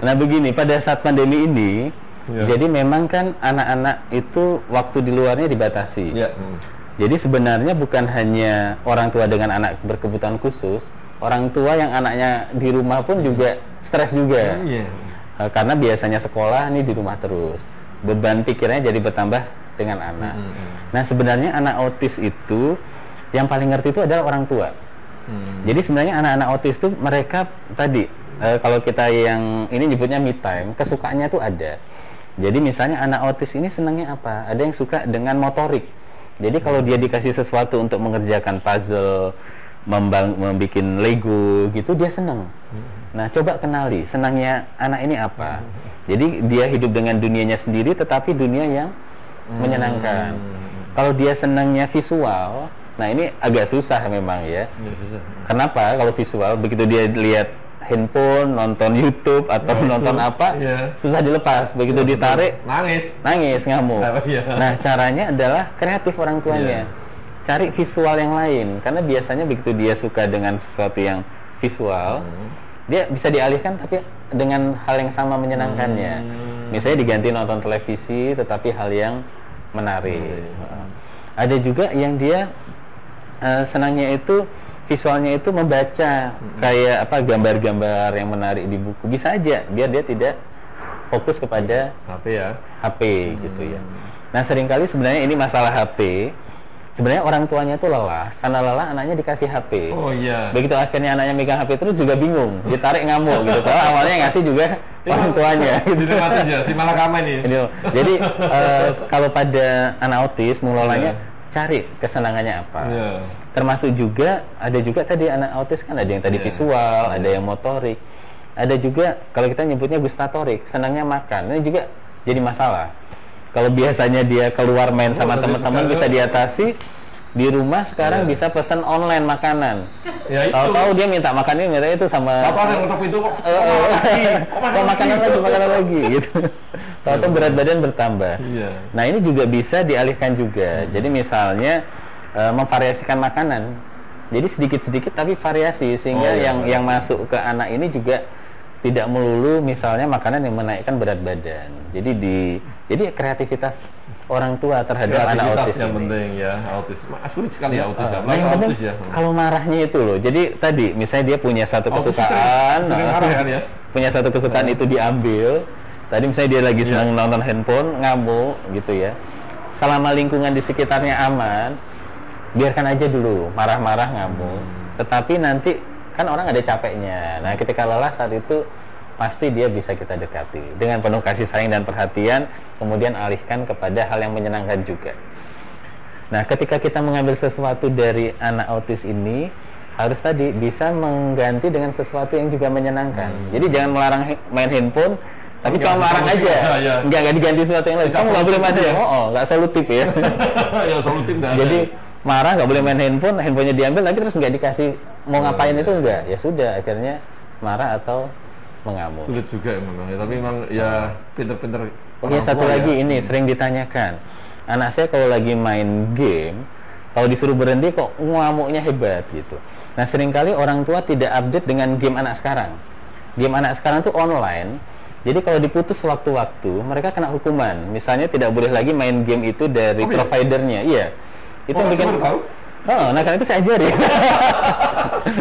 Nah, begini, pada saat pandemi ini, jadi memang kan anak-anak itu waktu di luarnya dibatasi. Jadi sebenarnya bukan hanya orang tua dengan anak berkebutuhan khusus, orang tua yang anaknya di rumah pun juga stres juga. Karena biasanya sekolah nih di rumah terus. Beban pikirannya jadi bertambah dengan anak. Nah, sebenarnya anak autis itu yang paling ngerti itu adalah orang tua. Jadi sebenarnya anak-anak autis itu mereka tadi kalau kita yang ini nyebutnya me time, kesukaannya tuh ada. Jadi misalnya anak autis ini senangnya apa? Ada yang suka dengan motorik. Jadi kalau dia dikasih sesuatu untuk mengerjakan puzzle, membuat Lego gitu, dia senang. Nah, coba kenali senangnya anak ini apa. Jadi dia hidup dengan dunianya sendiri, tetapi dunia yang menyenangkan. Kalau dia senangnya visual, nah ini agak susah memang ya. Kenapa? Kalau visual, begitu dia lihat handphone, nonton YouTube atau nonton apa, susah dilepas. Begitu ditarik, nangis, ngamuk. Nah, caranya adalah kreatif orang tuanya. Cari visual yang lain, karena biasanya begitu dia suka dengan sesuatu yang visual, dia bisa dialihkan tapi dengan hal yang sama menyenangkannya. Misalnya diganti nonton televisi, tetapi hal yang menarik. Ada juga yang dia senangnya itu visualnya itu membaca kayak apa gambar-gambar yang menarik di buku. Bisa aja biar dia tidak fokus kepada HP gitu ya. Nah, seringkali sebenarnya ini masalah HP. Sebenarnya orang tuanya itu lelah, karena lelah anaknya dikasih HP. Begitu akhirnya anaknya megang HP terus juga bingung, ditarik ngamuk gitu. Kalau awalnya ngasih juga orang tuanya. Si malakama ini. Jadi kalau pada anak autis mengelolanya cari kesenangannya apa. Termasuk juga ada juga tadi anak autis kan ada yang tadi visual, ada yang motorik, ada juga kalau kita nyebutnya gustatorik, senangnya makan. Ini juga jadi masalah. Kalau biasanya dia keluar main sama teman-teman bisa diatasi, di rumah sekarang bisa pesan online makanan. Tahu-tahu dia minta makan ini, minta itu sama. Makanan lagi gitu. Tahu-tahu berat badan bertambah. Nah, ini juga bisa dialihkan juga. Jadi misalnya memvariasikan makanan. Jadi sedikit-sedikit tapi variasi sehingga yang masuk ke anak ini juga tidak melulu misalnya makanan yang menaikkan berat badan. Jadi kreativitas orang tua terhadap anak autis yang ini. Penting ya, autis. Sulit sekali ya autis ya. Yang penting kalau marahnya itu loh. Jadi tadi misalnya dia punya satu kesukaan, punya satu kesukaan itu diambil. Tadi misalnya dia lagi senang nonton handphone, ngamuk gitu ya. Selama lingkungan di sekitarnya aman, biarkan aja dulu marah-marah ngamuk. Tetapi nanti kan orang ada capeknya. Nah, ketika lelah saat itu pasti dia bisa kita dekati dengan penuh kasih sayang dan perhatian, kemudian alihkan kepada hal yang menyenangkan juga. Nah, ketika kita mengambil sesuatu dari anak autis ini, harus tadi bisa mengganti dengan sesuatu yang juga menyenangkan. Jadi jangan melarang main handphone, tapi cuma melarang aja, nggak diganti sesuatu yang lain. Kamu nggak boleh main handphone, nggak solutif ya. Ya solutif dah. Jadi marah nggak boleh main handphone, handphonenya diambil, tapi terus nggak dikasih mau ngapain itu enggak, ya sudah akhirnya marah atau mengamuk. Sulit juga memang, ya, tapi memang ya pinter-pinter. Oke, satu lagi ini sering ditanyakan, anak saya kalau lagi main game, kalau disuruh berhenti kok ngamuknya hebat gitu. Nah seringkali orang tua tidak update dengan game anak sekarang. Game anak sekarang tuh online, jadi kalau diputus waktu-waktu mereka kena hukuman. Misalnya tidak boleh lagi main game itu dari providernya. Iya. Itu bikin tahu? Oh, nah karena itu saya ajari.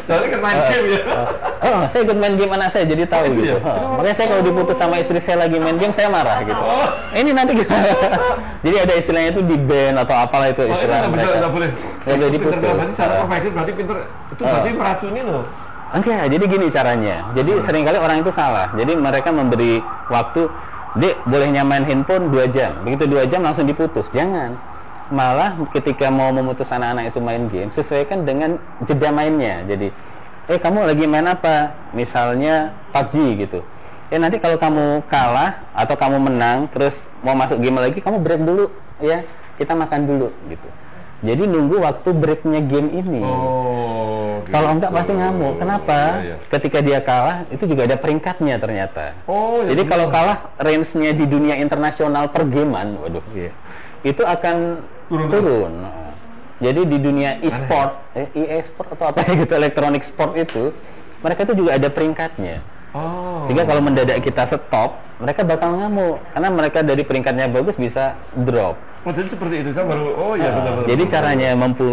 Soalnya kan main game ya. Saya ikut main game anak saya jadi tahu gitu. Makanya saya kalau diputus sama istri saya lagi main game saya marah gitu. Ini nanti jadi ada istilahnya itu di ban atau apalah itu istilah mereka. Nggak boleh. Nggak boleh diputus. Berarti salah provider berarti pinter. Itu berarti meracuni loh. Oke, jadi gini caranya. Jadi seringkali orang itu salah. Jadi mereka memberi waktu, Dek, bolehnya main handphone 2 jam. Begitu 2 jam langsung diputus. Jangan. Malah ketika mau memutus anak-anak itu main game, sesuaikan dengan jeda mainnya. Jadi, kamu lagi main apa? Misalnya PUBG gitu. Nanti kalau kamu kalah atau kamu menang, terus mau masuk game lagi, kamu break dulu ya. Kita makan dulu gitu. Jadi nunggu waktu breaknya game ini. Gitu. Kalau enggak pasti ngamuk. Kenapa? Ketika dia kalah, itu juga ada peringkatnya ternyata. Jadi kalau kalah, range-nya di dunia internasional pergaman, waduh, itu akan turun. Jadi di dunia e-sport, e-sport atau apa gitu, electronic sport itu, mereka itu juga ada peringkatnya. Sehingga kalau mendadak kita stop, mereka bakal ngamuk karena mereka dari peringkatnya bagus bisa drop. Jadi seperti itu, saya baru benar-benar. Jadi caranya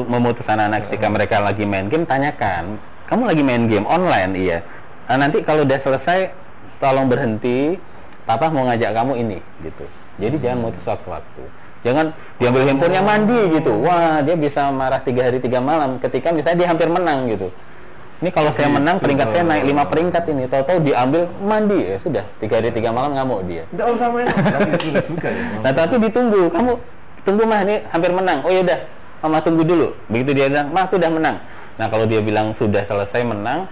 memutus anak-anak ketika mereka lagi main game, tanyakan, kamu lagi main game online? Iya. Nanti kalau udah selesai, tolong berhenti. Papa mau ngajak kamu ini, gitu. Jadi jangan mutus waktu-waktu. Jangan diambil handphonenya mandi gitu. Wah, dia bisa marah 3 hari 3 malam ketika misalnya dia hampir menang gitu. Ini kalau saya menang, peringkat saya naik 5 peringkat ini. Tahu-tahu diambil mandi, ya sudah 3 hari 3 malam ngamuk dia. Tidak usah main. Juga ya. Nah, tapi ditunggu. Kamu tunggu mah, ini hampir menang. Oh yaudah, mama tunggu dulu. Begitu dia bilang, mah aku udah menang. Nah, kalau dia bilang sudah selesai menang,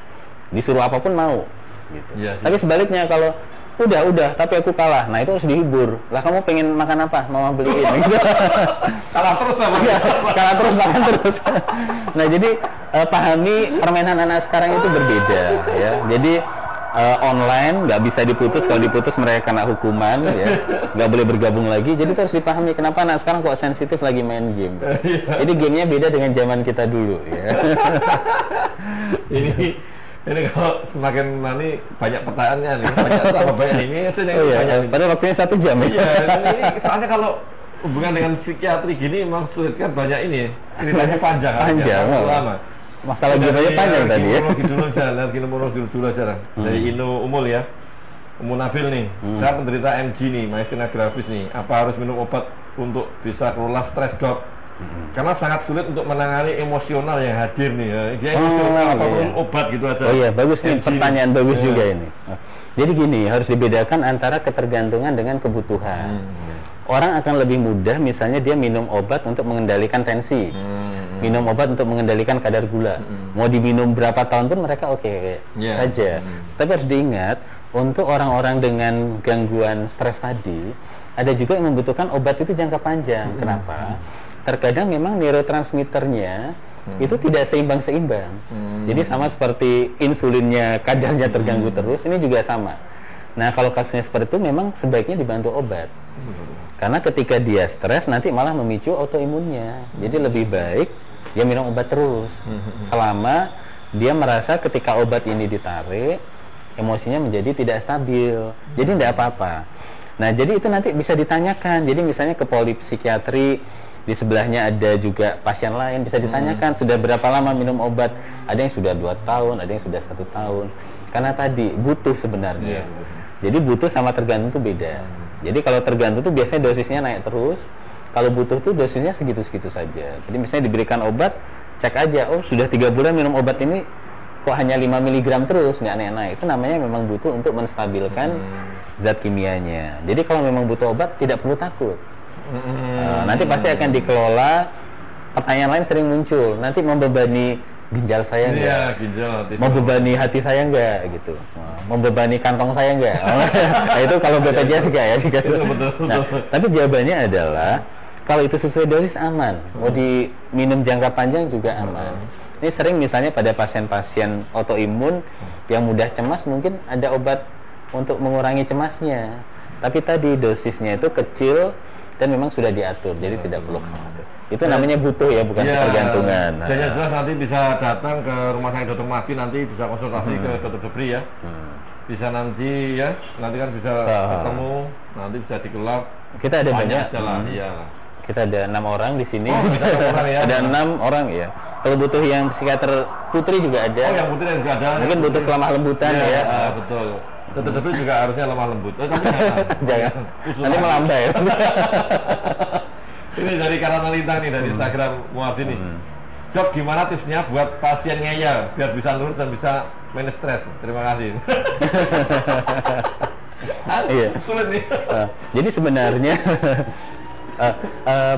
disuruh apapun mau. Gitu. Ya, tapi sebaliknya kalau udah, tapi aku kalah. Nah, itu harus dihibur. Lah, kamu pengen makan apa? Mama beliin. Gitu. Kalah terus sama. Kalah terus, makan terus. Nah, jadi pahami permainan anak sekarang itu berbeda, ya. Jadi online nggak bisa diputus. Kalau diputus mereka kena hukuman, ya. Nggak boleh bergabung lagi. Jadi harus dipahami kenapa anak sekarang kok sensitif lagi main game. Jadi gamenya beda dengan zaman kita dulu, ya. Ini kalau semakin nanti banyak pertanyaannya nih, banyak ini banyak. Pada waktunya 1 jam ya. Iya, ini soalnya kalau hubungan dengan psikiatri gini memang sulit kan, banyak ini ceritanya panjang lama. Masalah gimana panjang tadi ya. Pneumologi dulu aja dari Inu Umul ya. Umul Nabil nih, saya penderita MG nih, myasthenia gravis nih. Apa harus minum obat untuk bisa kelola stres, Dok? Karena sangat sulit untuk menangani emosional yang hadir nih ya. Dia emosional apapun obat gitu aja. Oh iya, bagus nih, pertanyaan bagus juga ini. Jadi gini, harus dibedakan antara ketergantungan dengan kebutuhan. Orang akan lebih mudah misalnya dia minum obat untuk mengendalikan tensi. Minum obat untuk mengendalikan kadar gula. Mau diminum berapa tahun pun mereka oke saja. Tapi harus diingat, untuk orang-orang dengan gangguan stres tadi, ada juga yang membutuhkan obat itu jangka panjang. Kenapa? Terkadang memang neurotransmitternya itu tidak seimbang-seimbang. Jadi sama seperti insulinnya kadarnya terganggu terus, ini juga sama. Nah, kalau kasusnya seperti itu memang sebaiknya dibantu obat. Karena ketika dia stres nanti malah memicu autoimunnya. Jadi lebih baik dia minum obat terus. Selama dia merasa ketika obat ini ditarik, emosinya menjadi tidak stabil. Jadi tidak apa-apa. Nah, jadi itu nanti bisa ditanyakan. Jadi misalnya ke polipsikiatri, di sebelahnya ada juga pasien lain, bisa ditanyakan sudah berapa lama minum obat. Ada yang sudah 2 tahun, ada yang sudah 1 tahun. Karena tadi butuh sebenarnya. Jadi butuh sama tergantung itu beda. Jadi kalau tergantung itu biasanya dosisnya naik terus. Kalau butuh tuh dosisnya segitu-segitu saja. Jadi misalnya diberikan obat, cek aja, oh sudah 3 bulan minum obat ini kok hanya 5 mg terus, nggak naik-naik. Itu namanya memang butuh untuk menstabilkan zat kimianya. Jadi kalau memang butuh obat, tidak perlu takut. Nanti pasti akan dikelola. Pertanyaan lain sering muncul, nanti membebani ginjal saya enggak? Iya, ginjal. Membebani hati saya enggak gitu. Membebani kantong saya enggak? Nah, itu kalau BPJS enggak ya? Betul. Nah, tapi jawabannya adalah kalau itu sesuai dosis aman. Mau diminum jangka panjang juga aman. Ini sering misalnya pada pasien-pasien autoimun yang mudah cemas, mungkin ada obat untuk mengurangi cemasnya. Tapi tadi dosisnya itu kecil dan memang sudah diatur, jadi tidak perlu khawatir. Itu namanya butuh ya, bukan ketergantungan. Dan yang jelas nanti bisa datang ke rumah sakit Dr. Mahdi, nanti bisa konsultasi ke Dr. Jepri ya. Bisa nanti ya, nanti kan bisa ketemu, nanti bisa dikelap. Kita ada banyak jalan, iya. Kita ada 6 orang di sini. Ada 6 orang ya. Ada 6 orang ya. Kalau butuh yang psikiater putri juga ada. Oh, yang putri juga ada. Mungkin butuh kelemah lembutan ya. Betul. Tapi juga harusnya lemah lembut. Tapi jangan. Nanti melambai. Ini dari Karana Lintang nih, dari Instagram Muardi nih. Dok, gimana tipsnya buat pasien ngeyel biar bisa nurut dan bisa manage stres? Terima kasih. Iya. Sulit nih. Jadi sebenarnya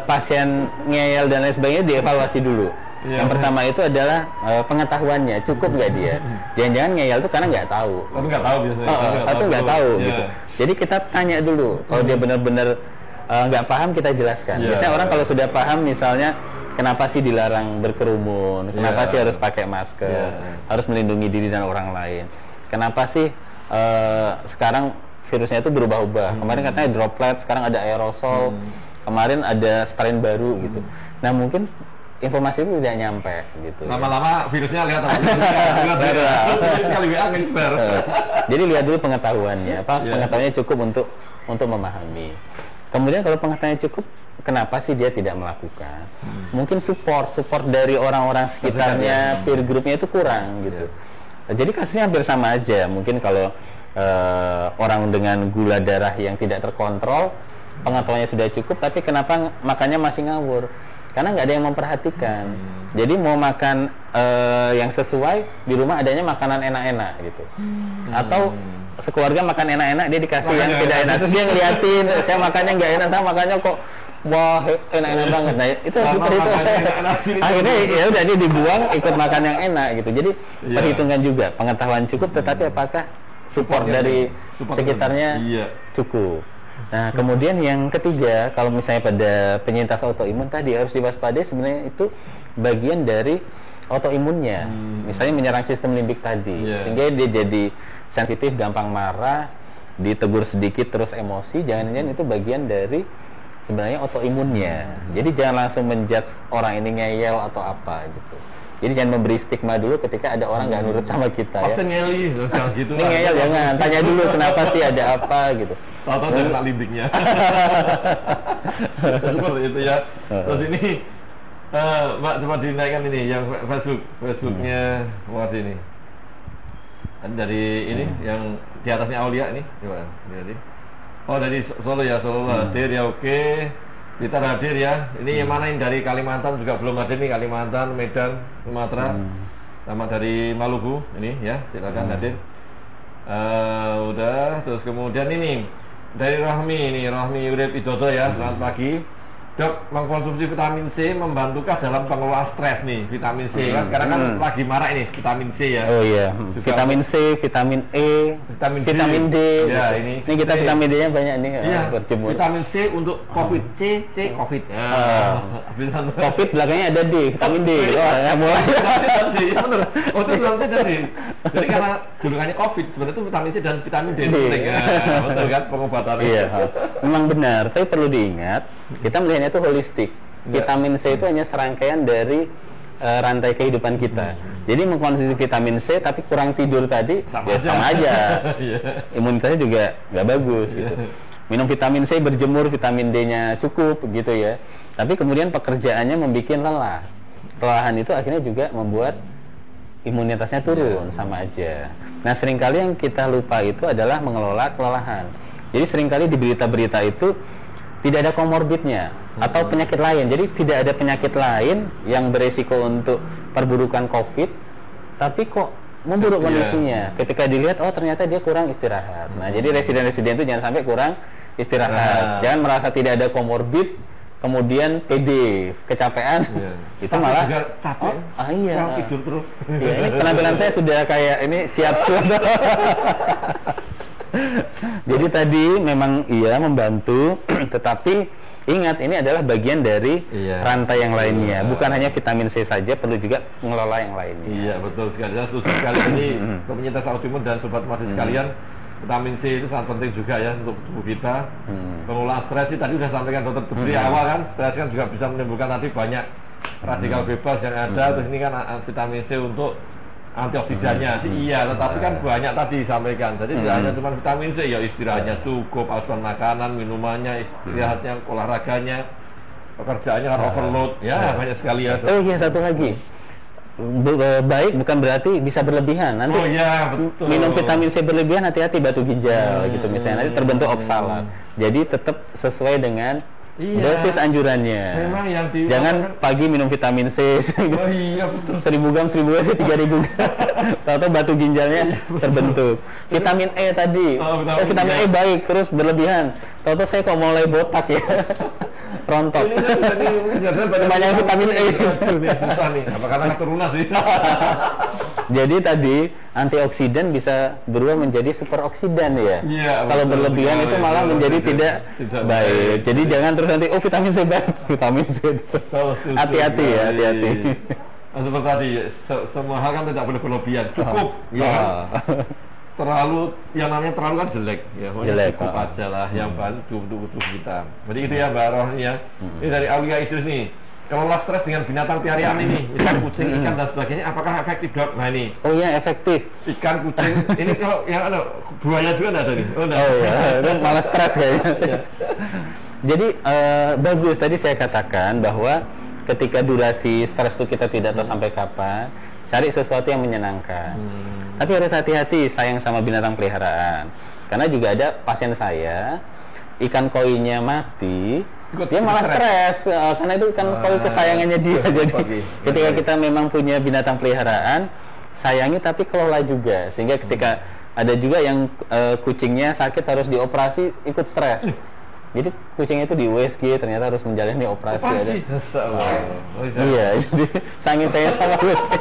pasien ngeyel dan lain sebagainya dievaluasi dulu. Yang pertama itu adalah pengetahuannya, cukup nggak dia? Jangan-jangan ngeyel itu karena nggak tahu. Satu nggak tahu biasanya. Satu nggak tahu gitu. Jadi kita tanya dulu. Kalau dia benar-benar nggak paham, kita jelaskan. Biasanya orang kalau sudah paham, misalnya kenapa sih dilarang berkerumun, kenapa sih harus pakai masker, harus melindungi diri dan orang lain, kenapa sih sekarang virusnya itu berubah-ubah. Kemarin katanya droplet, sekarang ada aerosol, kemarin ada strain baru gitu. Nah mungkin informasi itu tidak nyampe gitu. Lama-lama virusnya lihat sekali WA nyebar. Jadi lihat dulu pengetahuannya, pengetahuannya cukup untuk memahami. Kemudian kalau pengetahuannya cukup, kenapa sih dia tidak melakukan? Mungkin support dari orang-orang sekitarnya, peer groupnya itu kurang gitu. Jadi kasusnya hampir sama aja. Mungkin kalau orang dengan gula darah yang tidak terkontrol, pengetahuannya sudah cukup, tapi kenapa makannya masih ngawur? Karena nggak ada yang memperhatikan. Jadi mau makan yang sesuai, di rumah adanya makanan enak-enak gitu. Atau sekeluarga makan enak-enak, dia dikasih yang tidak enak, terus dia ngeliatin, saya makannya nggak enak, saya makannya kok wah enak-enak banget. Nah itu akhirnya ya udah dia dibuang, ikut makan yang enak gitu. Jadi perhitungan juga, pengetahuan cukup, tetapi apakah support dari sekitarnya cukup. Nah, kemudian yang ketiga, kalau misalnya pada penyintas autoimun tadi harus diwaspadai, sebenarnya itu bagian dari autoimunnya. Misalnya menyerang sistem limbik tadi, sehingga dia jadi sensitif, gampang marah, ditegur sedikit terus emosi, jangan-jangan itu bagian dari sebenarnya autoimunnya. Jadi jangan langsung menjudge orang ini ngeyel atau apa gitu. Jadi jangan memberi stigma dulu ketika ada orang nggak nurut sama kita. Pasien ngeli, jangan gitu. Ini ngeyel jangan, tanya dulu kenapa sih, ada apa gitu. Tahu-tahu dari kena limbiknya. Seperti itu ya. Terus ini, Mbak coba dinaikkan ini yang Facebooknya Muardi ini. Dari ini yang di atasnya Aulia ini, coba lihat. Oh dari Solo ya, Solo hadir ya, oke. Kita hadir ya. Ini yang mana yang dari Kalimantan juga belum hadir nih, Kalimantan, Medan, Sumatera, sama dari Maluku ini ya, silakan hadir. Udah, terus kemudian ini dari Rahmi Urip Idodo ya, selamat pagi. Dok, mengkonsumsi vitamin C membantukah dalam pengelolaan stres nih? Vitamin C kan sekarang kan lagi marak ini vitamin C ya. Oh iya. Juga vitamin C, vitamin E, vitamin D. Ya, ini kita C. Vitamin D-nya banyak nih berjemur. Vitamin C untuk COVID, C COVID. COVID belakangnya ada D, vitamin D. Mulai. Benar. Oh, itu vitamin C ada D. Jadi karena julukannya COVID, sebenarnya itu vitamin C dan vitamin D. Betul kan pengobatannya. Iya. Memang benar, tapi perlu diingat, kita melihatnya itu holistik. Vitamin C itu hanya serangkaian dari rantai kehidupan kita. Jadi mengkonsumsi vitamin C tapi kurang tidur tadi sama aja. Imunitasnya juga nggak bagus gitu. Minum vitamin C, berjemur, vitamin D-nya cukup gitu ya. Tapi kemudian pekerjaannya membuat lelah. Kelelahan itu akhirnya juga membuat imunitasnya turun, sama aja. Nah, seringkali yang kita lupa itu adalah mengelola kelelahan. Jadi seringkali di berita-berita itu tidak ada komorbidnya atau penyakit lain. Jadi tidak ada penyakit lain yang beresiko untuk perburukan COVID, tapi kok memburuk kondisinya. Ketika dilihat, oh ternyata dia kurang istirahat. Nah, jadi residen-residen itu jangan sampai kurang istirahat. Jangan merasa tidak ada komorbid, kemudian PD, kecapean, itu malah juga capek. Iya. Tidur terus. Ya, ini penampilan saya sudah kayak ini siap. Jadi tadi memang iya membantu, tetapi ingat ini adalah bagian dari rantai yang lainnya. Bukan hanya vitamin C saja, perlu juga mengelola yang lainnya. Iya, betul sekali. Saya setuju sekali ini untuk penyintas autoimun dan sobat mati sekalian. Vitamin C itu sangat penting juga ya untuk tubuh kita. Pengelolaan stres sih tadi sudah sampaikan dokter Debri awal kan, stres kan juga bisa menimbulkan tadi banyak radikal bebas yang ada. Terus ini kan vitamin C untuk antioksidannya sih tetapi kan banyak tadi disampaikan. Jadi tidak hanya cuma vitamin C, ya istirahatnya cukup, asupan makanan, minumannya, istirahatnya, olahraganya, pekerjaannya kan overload, banyak sekali ya. Oh iya, satu lagi. Baik bukan berarti bisa berlebihan. Nanti betul. Minum vitamin C berlebihan, hati-hati batu ginjal gitu misalnya, nanti terbentuk oksalat. Jadi tetap sesuai dengan dosis anjurannya. Memang yang jangan pagi minum vitamin C. Betul. 1000 gram 3000 gram. Tahu-tahu batu ginjalnya terbentuk. Vitamin E tadi. Vitamin E baik, terus berlebihan. Tahu-tahu saya kok mulai botak ya. Rontok. Banyak vitamin E. Ini susah nih. Apa karena keturunan sih? Jadi tadi antioksidan bisa berubah menjadi superoksidan ya. Kalau berlebihan itu malah menjadi tidak baik. Jadi jangan terus nanti vitamin C baik, vitamin C. Hati-hati ya, hati-hati. Seperti tadi, semua hal kan tidak boleh berlebihan. Cukup, terlalu, yang namanya terlalu kan jelek cukup aja lah yang bantu untuk tubuh kita. Jadi itu ya Mbak Rohani ya. Ini dari Aulia Idrus nih, kelola stres dengan binatang piaraan ini, ikan, kucing, ikan dan sebagainya, apakah efektif dok? Nah ini efektif. Ikan, kucing, ini kalau yang buaya juga ada nih. Itu malah stres kayaknya. Jadi bagus, tadi saya katakan bahwa ketika durasi stres itu kita tidak tahu sampai kapan, cari sesuatu yang menyenangkan. Tapi harus hati-hati sayang sama binatang peliharaan. Karena juga ada pasien saya, ikan koinya mati, dia malah stres. Karena itu ikan koi kesayangannya dia. Jadi ketika kita memang punya binatang peliharaan, sayangi tapi kelola juga. Sehingga ketika ada juga yang kucingnya sakit harus dioperasi, ikut stres. Jadi kucing itu di USG ternyata harus menjalani operasi. Iya, jadi saking saya sama USG.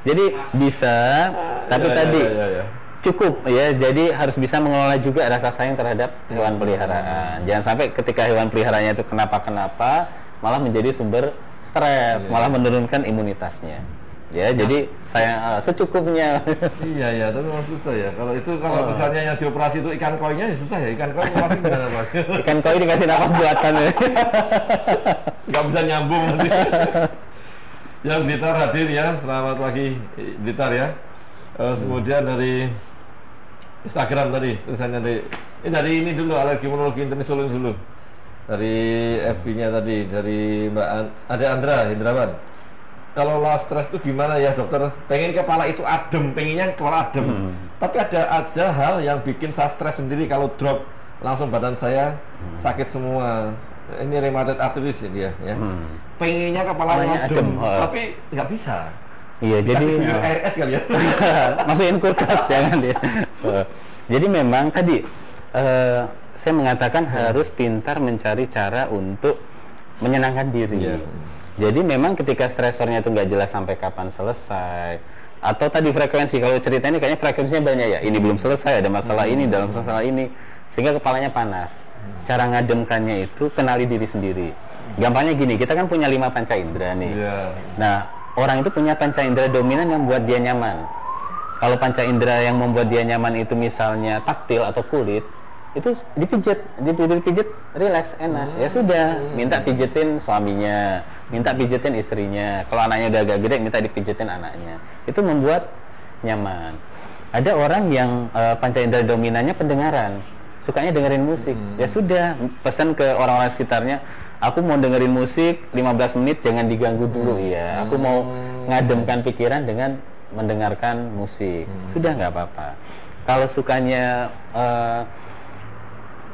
Jadi bisa, tapi tadi cukup ya. Jadi harus bisa mengelola juga rasa sayang terhadap hewan peliharaan. Jangan sampai ketika hewan peliharaannya itu kenapa-kenapa malah menjadi sumber stres, malah menurunkan imunitasnya. Ya, jadi saya secukupnya. Iya, tapi memang susah ya. Kalau misalnya yang dioperasi itu ikan koinya ya susah ya. Ikan koi operasi gimana Pak? Ikan koi dikasih napas buatan ya. Nggak bisa nyambung nanti. Yang Blitar hadir ya, selamat pagi Blitar ya. Kemudian dari Instagram tadi, tulisannya dari ini dulu, alergi imunologi internasional dulu. Dari FB-nya tadi, dari Mbak Ade Andra Hindrawan. Kalau stres itu gimana ya dokter? Pengen kepala itu adem, pengennya kepala adem. Tapi ada aja hal yang bikin saya stres sendiri. Kalau drop langsung badan saya sakit semua. Ini rheumatoid arthritis ya dia ya. Pengennya kepalanya adem, tapi nggak bisa. Iya, jadi air es kali ya. Masukin kulkas jangan ya. Jadi memang tadi saya mengatakan harus pintar mencari cara untuk menyenangkan diri. Jadi memang ketika stresornya itu nggak jelas sampai kapan selesai, atau tadi frekuensi, kalau cerita ini kayaknya frekuensinya banyak ya, ini belum selesai, ada masalah ini, dalam masalah ini, sehingga kepalanya panas. Cara ngademkannya itu kenali diri sendiri. Gampangnya gini, kita kan punya 5 panca indera nih. Nah, orang itu punya panca indera dominan yang membuat dia nyaman. Kalau panca indera yang membuat dia nyaman itu misalnya taktil atau kulit, itu dipijit, relax, enak. Ya sudah, minta pijitin suaminya, minta pijitin istrinya. Kalau anaknya udah agak gede, minta dipijitin anaknya. Itu membuat nyaman. Ada orang yang panca indera dominannya pendengaran, sukanya dengerin musik. Ya sudah, pesan ke orang-orang sekitarnya, aku mau dengerin musik 15 menit, jangan diganggu dulu ya. Aku mau ngademkan pikiran dengan mendengarkan musik. Sudah, nggak apa-apa. Kalau sukanya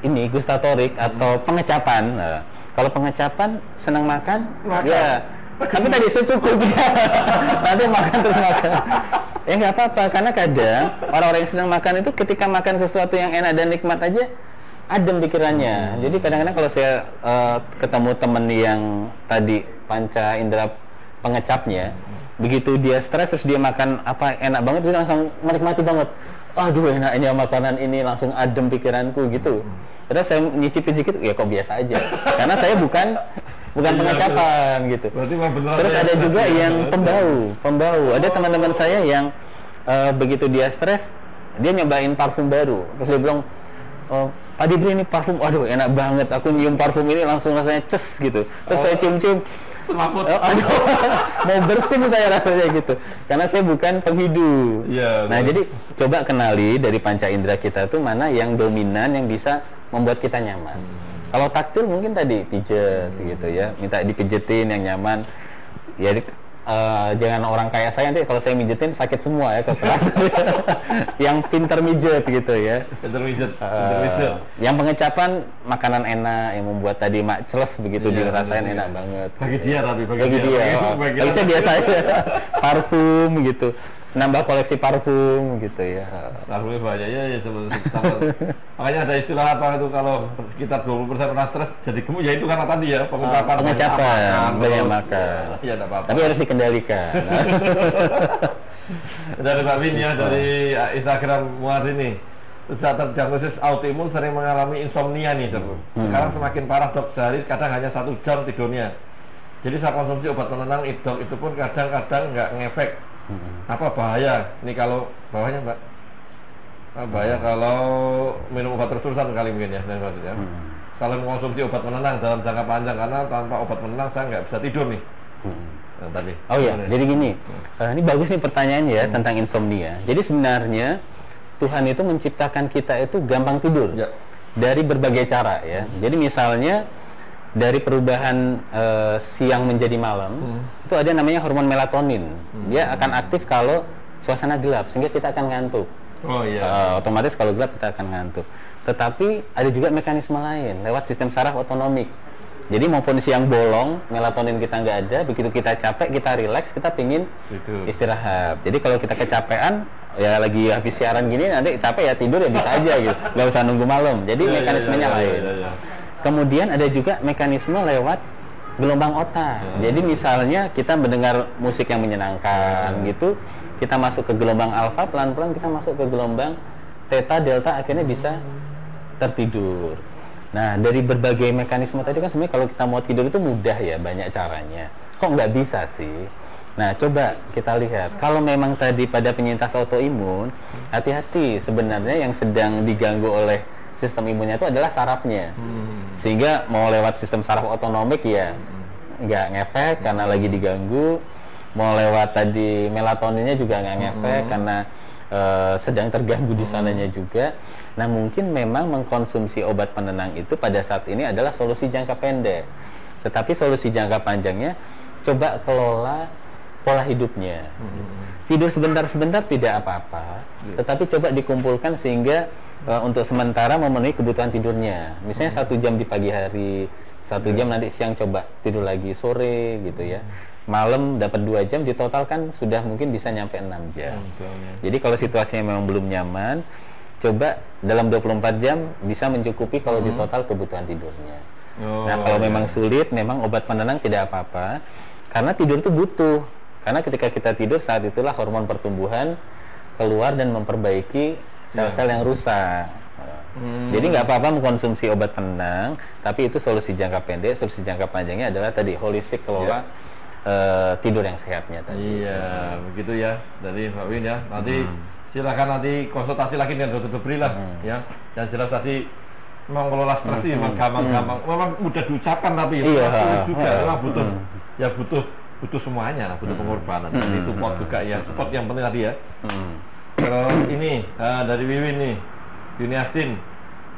ini gustatorik atau pengecapan. Kalau pengecapan senang makan. Ya. Tapi tadi secukupnya. Nanti makan terus makan. Ya nggak apa-apa, karena kadang orang-orang yang senang makan itu ketika makan sesuatu yang enak dan nikmat aja adem pikirannya. Jadi kadang-kadang kalau saya ketemu temen yang tadi panca indera pengecapnya, begitu dia stres terus dia makan apa enak banget, dia langsung menikmati banget. Aduh enaknya makanan ini, langsung adem pikiranku gitu. Terus saya nyicipin sedikit, ya kok biasa aja. Karena saya bukan pengecapan gitu. Terus ada juga yang pembau. Ada teman-teman saya yang begitu dia stres, dia nyobain parfum baru. Terus dia bilang, Pak Dibri ini parfum, aduh enak banget. Aku nyium parfum ini langsung rasanya ces gitu. Terus saya cium-cium, semaput. Aduh, mau bersin saya rasanya gitu. Karena saya bukan penghidu. Nah jadi coba kenali dari panca indera kita tuh mana yang dominan yang bisa membuat kita nyaman. Kalau taktil mungkin tadi pijet gitu ya, minta dipijetin yang nyaman. Ya jangan orang kayak saya nanti kalau saya mijetin sakit semua ya kepala. Yang pinter mijet gitu ya. Pinter mijet. Yang pengecapan makanan enak yang membuat tadi mak celes begitu dirasain enak banget. Bagi dia tapi bagi dia. Bagi saya biasa aja. Parfum gitu. Nambah koleksi parfum gitu ya. Parfumnya banyak ya sama. Makanya ada istilah apa itu kalau sekitar 20% orang stres jadi gemuk, ya itu karena tadi ya pengecapan. Banyak makan. Iya enggak apa-apa. Tapi harus dikendalikan. Dari Pak Win ya, dari Instagram Muardini. Sejak terdiagnosis autoimun sering mengalami insomnia nih dok. Sekarang semakin parah dok, sehari kadang hanya 1 jam tidurnya. Jadi saya konsumsi obat penenang dok, itu pun kadang-kadang nggak ngefek. Apa bahaya? Ini kalau bawahnya Mbak? Bahaya kalau minum obat terus-terusan kali mungkin ya, dan maksudnya. Selalu mengkonsumsi obat penenang dalam jangka panjang, karena tanpa obat penenang saya nggak bisa tidur nih. Nah, tadi. Oh iya, jadi gini, ini bagus nih pertanyaannya ya tentang insomnia. Jadi sebenarnya Tuhan itu menciptakan kita itu gampang tidur dari berbagai cara ya. Jadi misalnya dari perubahan siang menjadi malam, itu ada namanya hormon melatonin. Dia akan aktif kalau suasana gelap, sehingga kita akan ngantuk. Oh iya. Otomatis kalau gelap kita akan ngantuk. Tetapi ada juga mekanisme lain lewat sistem saraf otonomik. Jadi maupun siang bolong, melatonin kita nggak ada, begitu kita capek, kita rileks, kita pingin istirahat. Jadi kalau kita kecapean, ya lagi habis siaran gini, nanti capek ya tidur ya bisa aja gitu, nggak usah nunggu malam. Jadi mekanismenya lain. Kemudian ada juga mekanisme lewat gelombang otak. Jadi misalnya kita mendengar musik yang menyenangkan gitu, kita masuk ke gelombang alfa, pelan-pelan kita masuk ke gelombang theta, delta, akhirnya bisa tertidur. Nah, dari berbagai mekanisme tadi kan sebenarnya kalau kita mau tidur itu mudah ya, banyak caranya. Kok nggak bisa sih? Nah, coba kita lihat. Kalau memang tadi pada penyintas autoimun, hati-hati, sebenarnya yang sedang diganggu oleh sistem imunnya itu adalah sarafnya. Sehingga mau lewat sistem saraf otonomik ya nggak ngefek karena lagi diganggu. Mau lewat tadi melatoninnya juga nggak ngefek karena sedang terganggu di sananya juga. Nah, mungkin memang mengkonsumsi obat penenang itu pada saat ini adalah solusi jangka pendek. Tetapi solusi jangka panjangnya, coba kelola pola hidupnya. Tidur sebentar-sebentar tidak apa-apa, tetapi coba dikumpulkan sehingga untuk sementara memenuhi kebutuhan tidurnya. Misalnya 1 jam di pagi hari, 1 jam nanti siang coba tidur lagi sore gitu ya. Malam dapat 2 jam, ditotalkan sudah mungkin bisa nyampe 6 jam. Jadi kalau situasinya memang belum nyaman, coba dalam 24 jam bisa mencukupi kalau ditotal kebutuhan tidurnya. Nah, kalau memang sulit, memang obat penenang tidak apa-apa, karena tidur itu butuh. Karena ketika kita tidur, saat itulah hormon pertumbuhan keluar dan memperbaiki sel-sel yang rusak. Jadi nggak apa-apa mengkonsumsi obat penenang, tapi itu solusi jangka pendek. Solusi jangka panjangnya adalah tadi holistik, kelola tidur yang sehatnya tadi. Iya, begitu ya dari Pak Win ya. Nanti silakan nanti konsultasi lagi dengan Dr. Dibri lah ya. Yang jelas tadi mengelola stres ini memang gampang-gampang, memang mudah diucapkan tapi sulit juga, memang butuh semuanya lah, butuh pengorbanan. Jadi support juga ya, support yang penting tadi ya. Terus ini dari Wiwin nih, Yuniastin,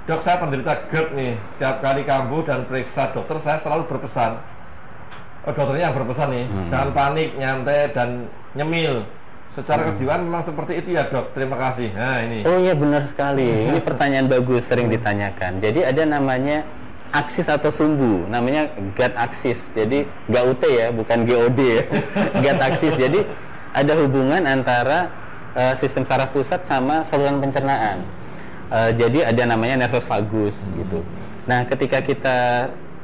dok saya penderita GERD nih, tiap kali kambuh dan periksa dokter saya selalu berpesan, dokternya yang berpesan nih, jangan panik, nyantai dan nyemil. Secara kejiwaan memang seperti itu ya dok, terima kasih. Nah ini. Oh iya benar sekali, ini pertanyaan bagus, sering ditanyakan. Jadi ada namanya aksis atau sumbu, namanya gut axis. Jadi GUT ya, bukan GOD ya. Gut axis. Jadi ada hubungan antara sistem saraf pusat sama saluran pencernaan. jadi ada namanya nervus vagus gitu. Nah, ketika kita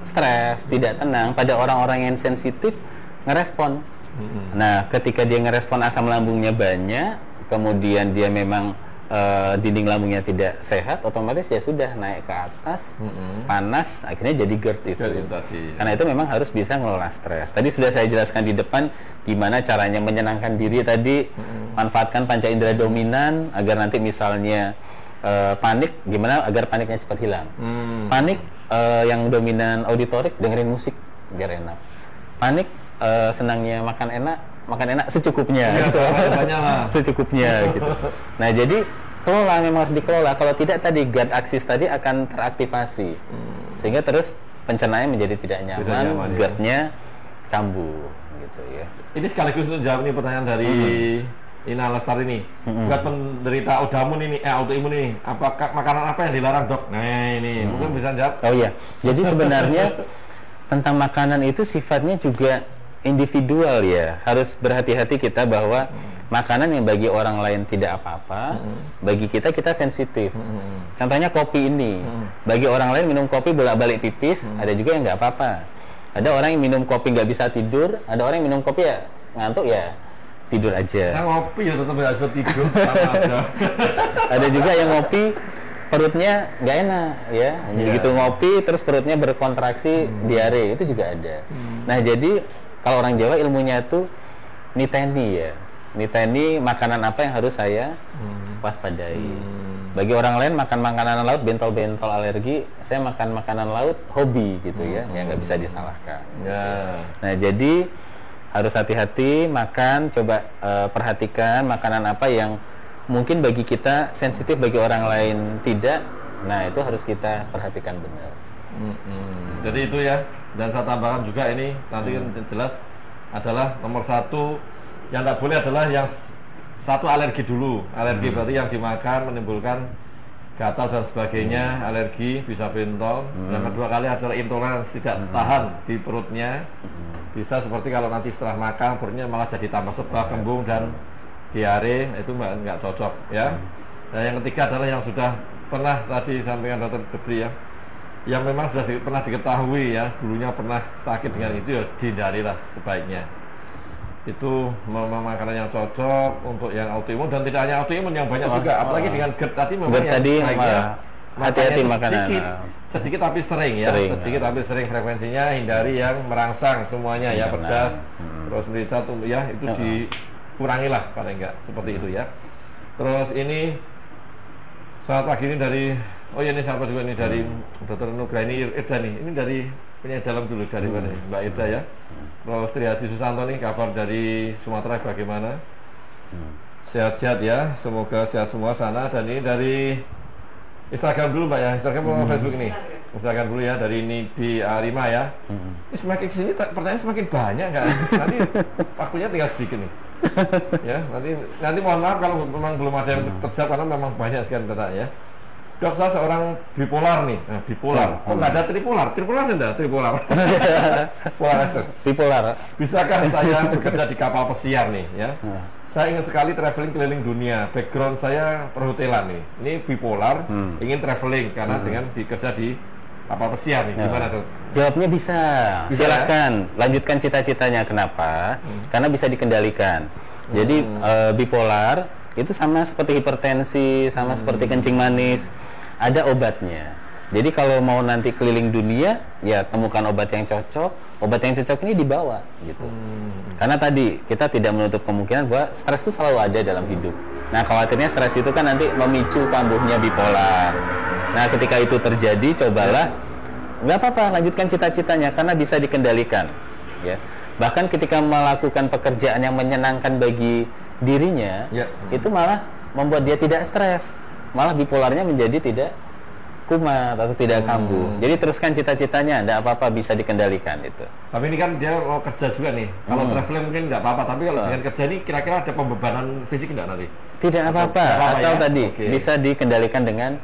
stres, tidak tenang, pada orang-orang yang sensitif ngerespon. Nah, ketika dia ngerespon asam lambungnya banyak, kemudian dia memang dinding lambungnya tidak sehat, otomatis ya sudah naik ke atas, panas, akhirnya jadi GERD itu. Karena itu memang harus bisa ngelola stres. Tadi sudah saya jelaskan di depan gimana caranya menyenangkan diri tadi, manfaatkan panca indera dominan agar nanti misalnya panik, gimana agar paniknya cepat hilang. Panik yang dominan auditorik, dengerin musik biar enak. Panik senangnya makan enak secukupnya gitu. Secukupnya gitu. Nah, jadi kelola memang harus dikelola. Kalau tidak tadi GERD aksis tadi akan teraktivasi. Sehingga terus pencernaannya menjadi tidak nyaman, GERD-nya kambuh gitu ya. Ini sekaligus untuk jawab nih pertanyaan dari Ina Lestari ini. Buat penderita autoimun ini, apakah makanan apa yang dilarang, Dok? Nah, ini mungkin bisa jawab. Oh iya. Jadi sebenarnya tentang makanan itu sifatnya juga individual ya. Harus berhati-hati kita bahwa makanan yang bagi orang lain tidak apa-apa, bagi kita sensitif. Contohnya kopi ini, bagi orang lain minum kopi bolak-balik pipis, ada juga yang nggak apa-apa. Ada orang yang minum kopi nggak bisa tidur, ada orang yang minum kopi ya ngantuk ya tidur aja. Saya ngopi ya tetap nggak bisa tidur, sama aja. Ada juga yang ngopi perutnya nggak enak ya, begitu ngopi terus perutnya berkontraksi, diare, itu juga ada. Nah, jadi kalau orang Jawa ilmunya itu niteni ya. Niteni makanan apa yang harus saya waspadai. Bagi orang lain makan makanan laut bentol-bentol alergi, saya makan makanan laut hobi gitu ya, yang nggak bisa disalahkan. Nah, jadi harus hati-hati makan, coba perhatikan makanan apa yang mungkin bagi kita sensitif, bagi orang lain tidak. Nah, itu harus kita perhatikan benar. Jadi itu ya. Dan saya tambahkan juga ini nanti jelas adalah nomor satu yang tidak boleh adalah yang satu alergi dulu. Alergi berarti yang dimakan menimbulkan gatal dan sebagainya, alergi bisa bentol. Yang kedua kali adalah intoleransi, tidak tahan di perutnya. Bisa seperti kalau nanti setelah makan perutnya malah jadi tambah sebab, kembung dan diare, itu nggak cocok ya. Dan yang ketiga adalah yang sudah pernah tadi disampaikan Dr. Debri ya, yang memang sudah pernah diketahui ya, dulunya pernah sakit dengan itu ya dihindarilah sebaiknya. Itu makanan yang cocok untuk yang autoimun, dan tidak hanya autoimun, yang banyak juga, apalagi dengan GERD tadi memang yang tadi hati-hati makanan sedikit tapi sering ya, sedikit tapi sering frekuensinya, hindari yang merangsang semuanya ya, pedas terus merica ya, itu dikurangilah paling enggak seperti itu ya. Terus ini selamat pagi ini dari ini siapa juga ini dari Dr. Nugraini Irda nih, ini dari penyanyi dalam dulu dari mana nih? Mbak Irda ya. Terus Triadi Susanto nih, kabar dari Sumatera bagaimana? Sehat-sehat ya, semoga sehat semua sana. Dan ini dari Instagram dulu Mbak ya, Instagram atau Facebook ini? Instagram dulu ya, dari ini di Arima ya. Ini semakin kesini pertanyaan semakin banyak nggak? Nanti waktunya tinggal sedikit nih. Ya, nanti mohon maaf kalau memang belum ada yang terjawab karena memang banyak sekali pertanyaan ya. Dok, saya seorang bipolar nih. Nah, bipolar. Kok nggak ada tripolar? Tripolar ada? Tripolar. Polar Express. Bipolar. Bisakah saya bekerja di kapal pesiar nih ya? Saya ingin sekali traveling keliling dunia. Background saya perhotelan nih. Ini bipolar, ingin traveling karena dengan bekerja di kapal pesiar nih. Gimana, Dok? Jawabnya bisa. Silakan lanjutkan cita-citanya. Kenapa? Karena bisa dikendalikan. Jadi bipolar itu sama seperti hipertensi, sama seperti kencing manis, ada obatnya. Jadi kalau mau nanti keliling dunia, ya temukan obat yang cocok. Obat yang cocok ini dibawa gitu. Karena tadi kita tidak menutup kemungkinan bahwa stres itu selalu ada dalam hidup. Nah, khawatirnya stres itu kan nanti memicu kambuhnya bipolar. Nah, ketika itu terjadi, cobalah nggak apa-apa, lanjutkan cita-citanya karena bisa dikendalikan. Ya. Bahkan ketika melakukan pekerjaan yang menyenangkan bagi dirinya, itu malah membuat dia tidak stres, malah bipolarnya menjadi tidak kumat atau tidak kambuh. Jadi teruskan cita-citanya, tidak apa-apa, bisa dikendalikan itu. Tapi ini kan dia mau kerja juga nih. Kalau traveling mungkin nggak apa-apa, tapi kalau dengan kerja ini kira-kira ada pembebanan fisik nggak nanti? Tidak apa-apa, asal ya? Tadi bisa dikendalikan dengan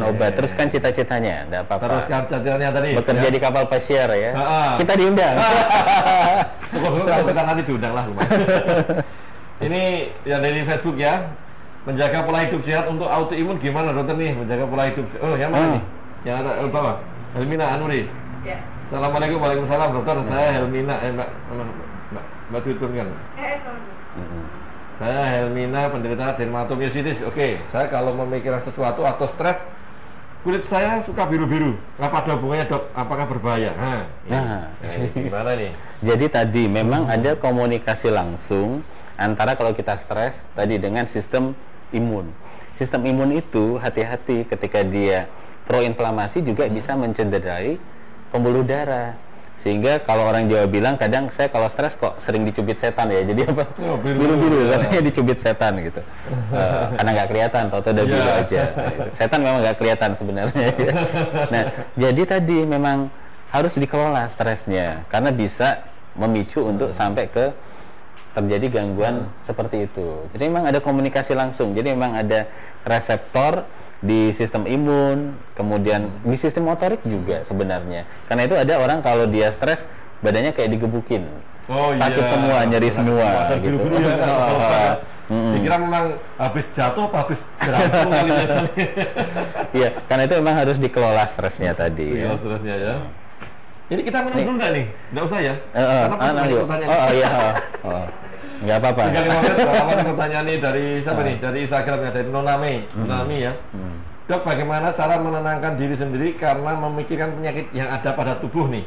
obat. Teruskan cita-citanya, tidak apa-apa. Teruskan cita-citanya tadi. Bekerja di kapal pesiar ya. Kita diundang. Syukur-syukur kalau kita nanti diundang lah lumayan. Ini yang dari Facebook ya. menjaga pola hidup sehat untuk autoimun gimana dokter nih? Menjaga pola hidup. Oh, yang mana nih? Yang ada bawah. Helmina Anuri. Ya. Assalamualaikum, waalaikumsalam dokter. Saya Helmina, Mbak Tutun kan? Saya Helmina, penderita dermatomyositis. Oke, saya kalau memikirkan sesuatu atau stres, kulit saya suka biru-biru. Apa ada hubungannya dok? Apakah berbahaya? Gimana nih? Jadi tadi memang ada komunikasi langsung antara kalau kita stres tadi dengan sistem imun. Sistem imun itu hati-hati ketika dia proinflamasi juga bisa mencederai pembuluh darah. Sehingga kalau orang Jawa bilang kadang saya kalau stres kok sering dicubit setan ya. Jadi apa? Biru-biru katanya dicubit setan gitu. Karena nggak kelihatan, tau-tau udah biru aja. Setan memang nggak kelihatan sebenarnya. Nah, jadi tadi memang harus dikelola stresnya karena bisa memicu untuk sampai ke terjadi gangguan seperti itu. Jadi memang ada komunikasi langsung. Jadi memang ada reseptor di sistem imun, kemudian di sistem motorik juga sebenarnya. Karena itu ada orang kalau dia stres badannya kayak digebukin, sakit semua, nyeri semua gitu. Dikira memang habis jatuh apa habis jatuh kali biasanya. Iya, karena itu memang harus dikelola stresnya tadi. Dikelola stresnya ya. Ini kita minum dulu nggak nih? Nggak usah ya? Karena pertanyaan. Nggak apa-apa. 3 menit pertanyaan nih dari siapa nih? Dari Instagramnya, dari Nonami ya. Dok, bagaimana cara menenangkan diri sendiri karena memikirkan penyakit yang ada pada tubuh nih?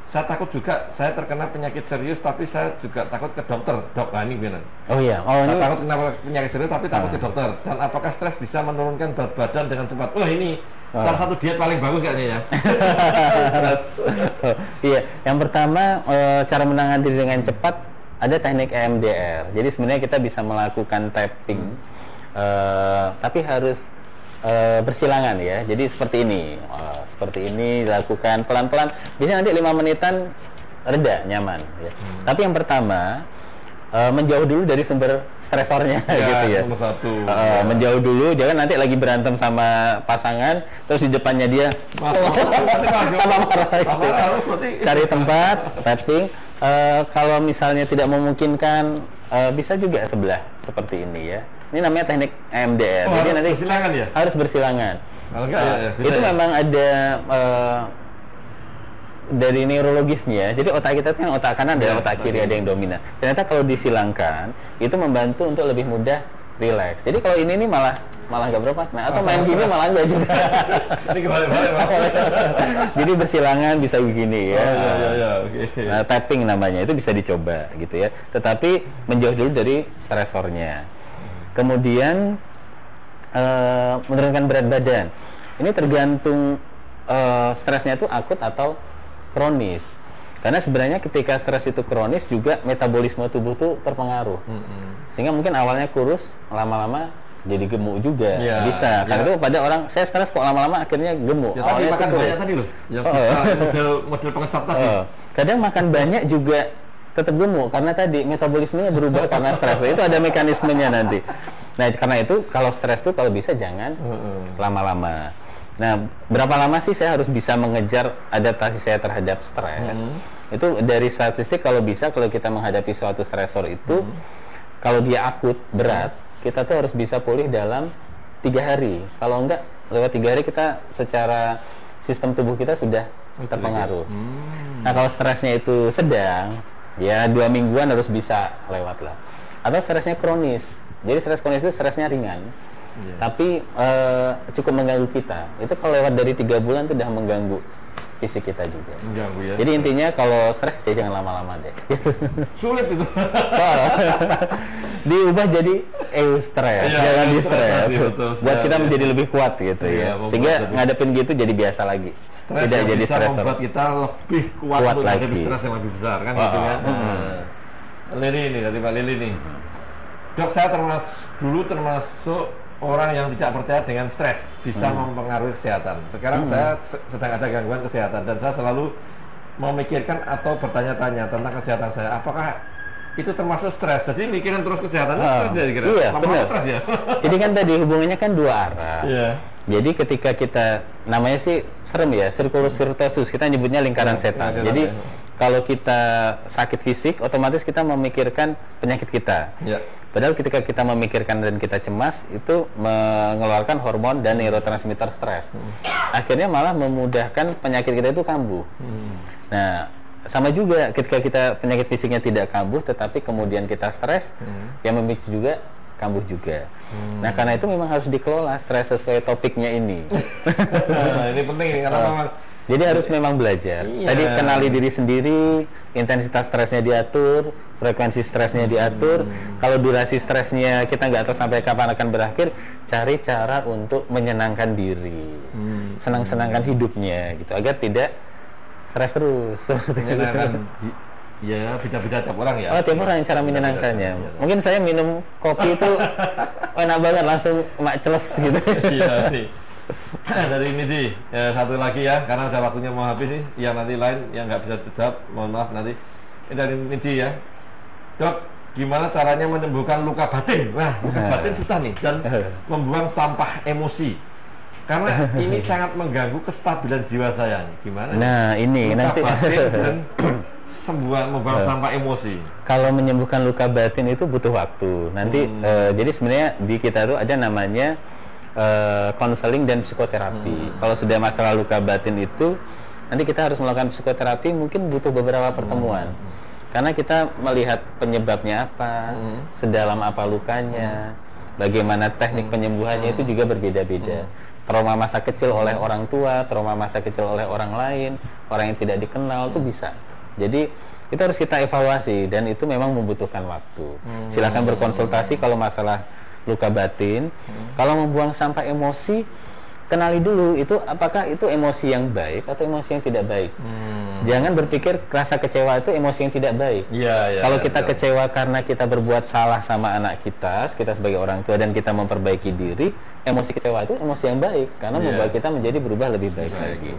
Saya takut juga saya terkena penyakit serius, tapi saya juga takut ke dokter. Dok, ini gimana? Oh iya. Saya takut kena penyakit serius, tapi takut ke dokter. Dan apakah stres bisa menurunkan berat badan dengan cepat? Ini salah satu diet paling bagus kayaknya ya. Iya. Yang pertama, cara menenangkan diri dengan cepat ada teknik EMDR. Jadi sebenarnya kita bisa melakukan tapping, tapi harus bersilangan ya. Jadi seperti ini dilakukan pelan-pelan. Biasanya nanti 5 menitan reda, nyaman ya. Tapi yang pertama menjauh dulu dari sumber stresornya gitu ya. Nomor 1. Menjauh dulu, jangan nanti lagi berantem sama pasangan terus di depannya dia tambah marah gitu. Cari tempat tapping. Kalau misalnya tidak memungkinkan, bisa juga sebelah seperti ini ya. Ini namanya teknik EMDR. Jadi nanti bersilangan ya? Harus bersilangan. Kalau enggak, itu ya? Memang ada dari neurologisnya. Jadi otak kita kan otak kanan dan otak kiri ada yang dominan. Ternyata kalau disilangkan itu membantu untuk lebih mudah rileks. Jadi kalau ini malah nggak berapa. Nah, atau main gini malah nggak juga. Ini kebalik-balik. Jadi bersilangan bisa begini ya. Okay. Nah, tapping namanya itu bisa dicoba gitu ya. Tetapi menjauh dulu dari stresornya. Kemudian menurunkan berat badan. Ini tergantung stresnya itu akut atau kronis. Karena sebenarnya ketika stres itu kronis juga metabolisme tubuh tuh terpengaruh. Sehingga mungkin awalnya kurus, lama-lama jadi gemuk juga. Bisa. Karena itu pada orang saya stres kok lama-lama akhirnya gemuk. Tadi makan banyak tadi loh. Yang model pengecap tadi. Kadang makan banyak juga tetap gemuk karena tadi metabolismenya berubah karena stres. Itu ada mekanismenya nanti. Nah, karena itu kalau stres tuh kalau bisa jangan lama-lama. Nah, berapa lama sih saya harus bisa mengejar adaptasi saya terhadap stres? Itu dari statistik kalau bisa kalau kita menghadapi suatu stresor itu kalau dia akut berat, kita tuh harus bisa pulih dalam 3 hari. Kalau enggak lewat 3 hari kita secara sistem tubuh kita sudah terpengaruh. Nah, kalau stresnya itu sedang, ya 2 mingguan harus bisa lewat lah. Atau stresnya kronis. Jadi stres kronis itu stresnya ringan, tapi cukup mengganggu kita. Itu kalau lewat dari 3 bulan itu sudah mengganggu fisik kita juga. Mengganggu ya. Jadi intinya kalau stres ya jangan lama-lama deh. Sulit itu. Diubah jadi eustress, jangan di-stres. Buat kita menjadi lebih kuat gitu ya. Sehingga ngadepin gitu jadi biasa lagi. Stres tidak jadi stresor. Membuat kita lebih kuat lagi. Menghadapi stres yang lebih besar kan gitu kan. Lili ini dari Pak Lili nih. Dok, saya termasuk orang yang tidak percaya dengan stres bisa mempengaruhi kesehatan. Sekarang saya sedang ada gangguan kesehatan dan saya selalu memikirkan atau bertanya-tanya tentang kesehatan saya. Apakah itu termasuk stres? Jadi mikirin terus kesehatan stres ya kira. Iya, benar. Stres ya. Jadi kan tadi hubungannya kan 2 arah. Iya. Jadi ketika kita namanya sih serem ya, circulus virtuosus, kita nyebutnya lingkaran setan. Jadi kalau kita sakit fisik, otomatis kita memikirkan penyakit kita. Padahal ketika kita memikirkan dan kita cemas, itu mengeluarkan hormon dan neurotransmitter stres. Akhirnya malah memudahkan penyakit kita itu kambuh. Nah, sama juga ketika kita penyakit fisiknya tidak kambuh, tetapi kemudian kita stres, yang memicu juga kambuh juga. Nah, karena itu memang harus dikelola stres sesuai topiknya ini. Nah, ini penting karena memang jadi harus memang belajar. Tadi kenali diri sendiri, intensitas stresnya diatur, frekuensi stresnya diatur. Kalau durasi stresnya kita nggak tahu sampai kapan akan berakhir, cari cara untuk menyenangkan diri, senang-senangkan hidupnya, gitu, agar tidak stres terus. menyenangkan. Ya, beda-beda tiap orang ya. Oh, tiap orang cara menyenangkannya. Mungkin saya minum kopi itu enak banget, langsung celes gitu. Iya nih. Dari ini sih satu lagi ya, karena udah waktunya mau habis nih. Yang nanti lain yang nggak bisa dijawab, mohon maaf nanti. Ini dari Nidi ya, Dok, gimana caranya menyembuhkan luka batin? Wah, luka batin susah nih, dan membuang sampah emosi. Karena ini sangat mengganggu kestabilan jiwa saya nih. Gimana? Nah, ini luka nanti batin dan membuang sampah emosi. Kalau menyembuhkan luka batin itu butuh waktu. Nanti jadi sebenarnya di kita tuh ada namanya konseling dan psikoterapi. Kalau sudah masalah luka batin itu, nanti kita harus melakukan psikoterapi, mungkin butuh beberapa pertemuan. Karena kita melihat penyebabnya apa, sedalam apa lukanya, bagaimana teknik penyembuhannya itu juga berbeda-beda. Trauma masa kecil oleh orang tua, trauma masa kecil oleh orang lain, orang yang tidak dikenal itu bisa. Jadi itu harus kita evaluasi, dan itu memang membutuhkan waktu. Silakan berkonsultasi kalau masalah luka batin. Kalau membuang sampah emosi, kenali dulu itu apakah itu emosi yang baik atau emosi yang tidak baik. Jangan berpikir rasa kecewa itu emosi yang tidak baik. Kalau kita kecewa karena kita berbuat salah sama anak kita sebagai orang tua, dan kita memperbaiki diri, emosi kecewa itu emosi yang baik karena membuat kita menjadi berubah lebih baik lagi.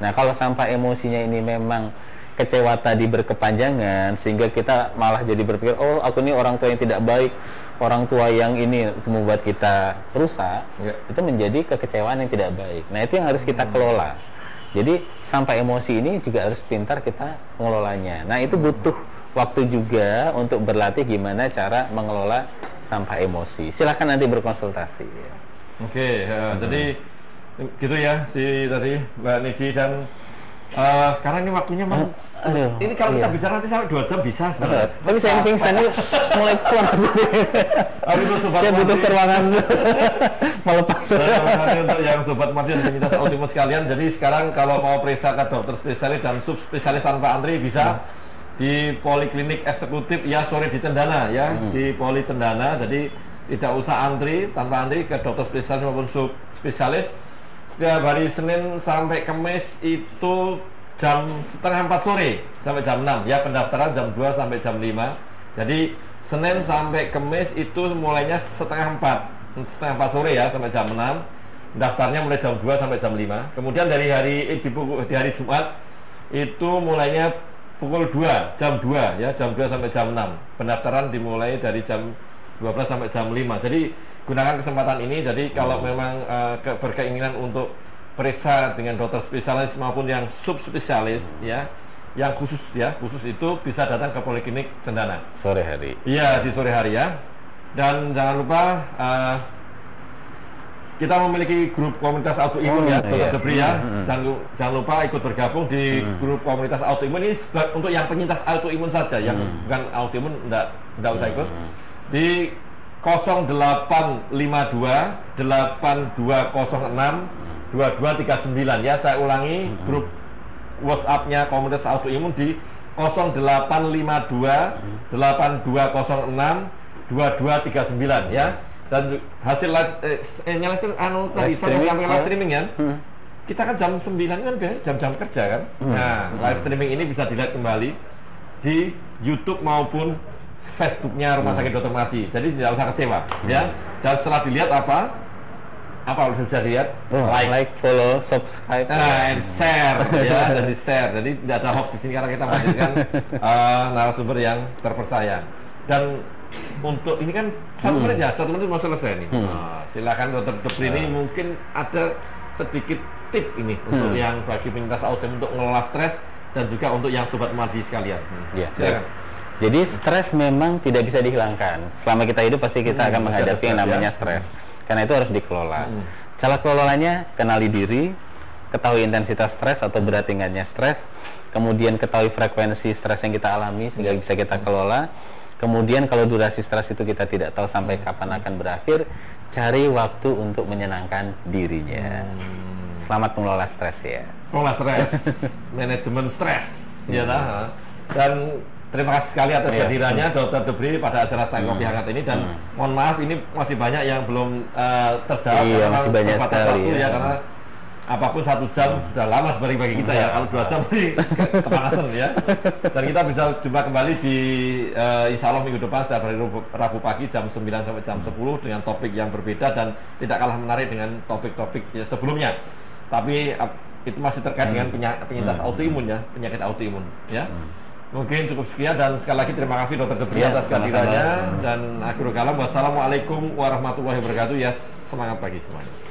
Nah, kalau sampah emosinya ini memang kecewa tadi berkepanjangan, sehingga kita malah jadi berpikir, oh aku ini orang tua yang tidak baik, orang tua yang ini, itu membuat kita rusak, itu menjadi kekecewaan yang tidak baik. Nah, itu yang harus kita kelola. Jadi sampai emosi ini juga harus pintar kita mengelolanya. Nah, itu butuh waktu juga untuk berlatih gimana cara mengelola sampah emosi. Silahkan nanti berkonsultasi. Oke, jadi gitu ya si tadi Mbak Nidi, dan karena ini waktunya ini kalau kita bicara nanti sampai 2 jam bisa sebenarnya. Tapi saya pingsan ini mulai keluar sini. Saya butuh ruangan melepas. Untuk yang sobat Madi dan penyintas autisme sekalian, jadi sekarang kalau mau periksa ke dokter spesialis dan subspesialis tanpa antri bisa di Poliklinik Eksekutif ya sore di Cendana ya, di Poli Cendana. Jadi tidak usah antri, tanpa antri ke dokter spesialis maupun subspesialis. Setiap hari Senin sampai Kamis itu jam 3:30 sore sampai jam 6 ya, pendaftaran jam 2 sampai jam 5. Jadi Senin sampai Kamis itu mulainya 3:30 sore ya sampai jam 6. Daftarnya mulai jam 2 sampai jam 5. Kemudian dari hari Jumat itu mulainya pukul 2, jam 2 ya, jam 2 sampai jam 6. Pendaftaran dimulai dari jam 12 sampai jam 5. Jadi gunakan kesempatan ini. Jadi kalau memang berkeinginan untuk periksa dengan dokter spesialis maupun yang subspesialis ya, yang khusus itu bisa datang ke Poliklinik Cendana sore hari. Iya, di sore hari ya. Dan jangan lupa kita memiliki grup komunitas autoimun ya, Dr. Debri ya. Jangan lupa ikut bergabung di grup komunitas autoimun ini untuk yang penyintas autoimun saja, yang bukan autoimun enggak usah ikut. Di 0852 8206 2239 ya, saya ulangi, grup WhatsApp-nya komunitas autoimun di 0852 8206 2239 ya. Dan hasil live streaming ya. Kita kan jam 9 kan jam-jam kerja kan. Nah, live streaming ini bisa dilihat kembali di YouTube maupun Facebooknya Rumah Sakit Dr. Mardi. Jadi tidak usah kecewa ya. Dan setelah dilihat apa bisa dilihat, like, follow, subscribe, and share ya, dan di share. Jadi tidak ada hoax di sini karena kita menghadirkan narasumber yang terpercaya. Dan untuk ini kan 1 menit ya, 1 menit mau selesai nih. Silakan Dr. Debri ini mungkin ada sedikit tip ini untuk yang bagi penyintas autisme untuk mengelola stres, dan juga untuk yang sobat Mardi sekalian. Ya, silakan. Jadi stres memang tidak bisa dihilangkan. Selama kita hidup pasti kita akan menghadapi yang namanya stres. Karena itu harus dikelola. Cara kelolanya, kenali diri, ketahui intensitas stres atau berat ringannya stres, kemudian ketahui frekuensi stres yang kita alami sehingga bisa kita kelola. Kemudian kalau durasi stres itu kita tidak tahu sampai kapan akan berakhir, cari waktu untuk menyenangkan dirinya. Selamat mengelola stres ya. Mengelola stres, manajemen stres, ya nah. Dan terima kasih sekali atas kehadirannya Dr. Debri pada acara Sang Kopi Hangat ini, dan mohon maaf ini masih banyak yang belum terjawab. Iya, masih banyak sekali ya. Karena apapun 1 jam sudah lama sebenarnya bagi kita ya. Kalau 2 jam ini kepanasan ya. Dan kita bisa jumpa kembali di insya Allah minggu depan setiap hari Rabu pagi jam 9 sampai jam 10 dengan topik yang berbeda dan tidak kalah menarik dengan topik-topik ya sebelumnya. Tapi itu masih terkait dengan penyintas autoimun ya, penyakit autoimun ya. Mungkin cukup sekian, dan sekali lagi terima kasih Dr. Debri atas kehadirannya, dan akhirul kalam wassalamualaikum warahmatullahi wabarakatuh. Ya, semangat pagi semuanya.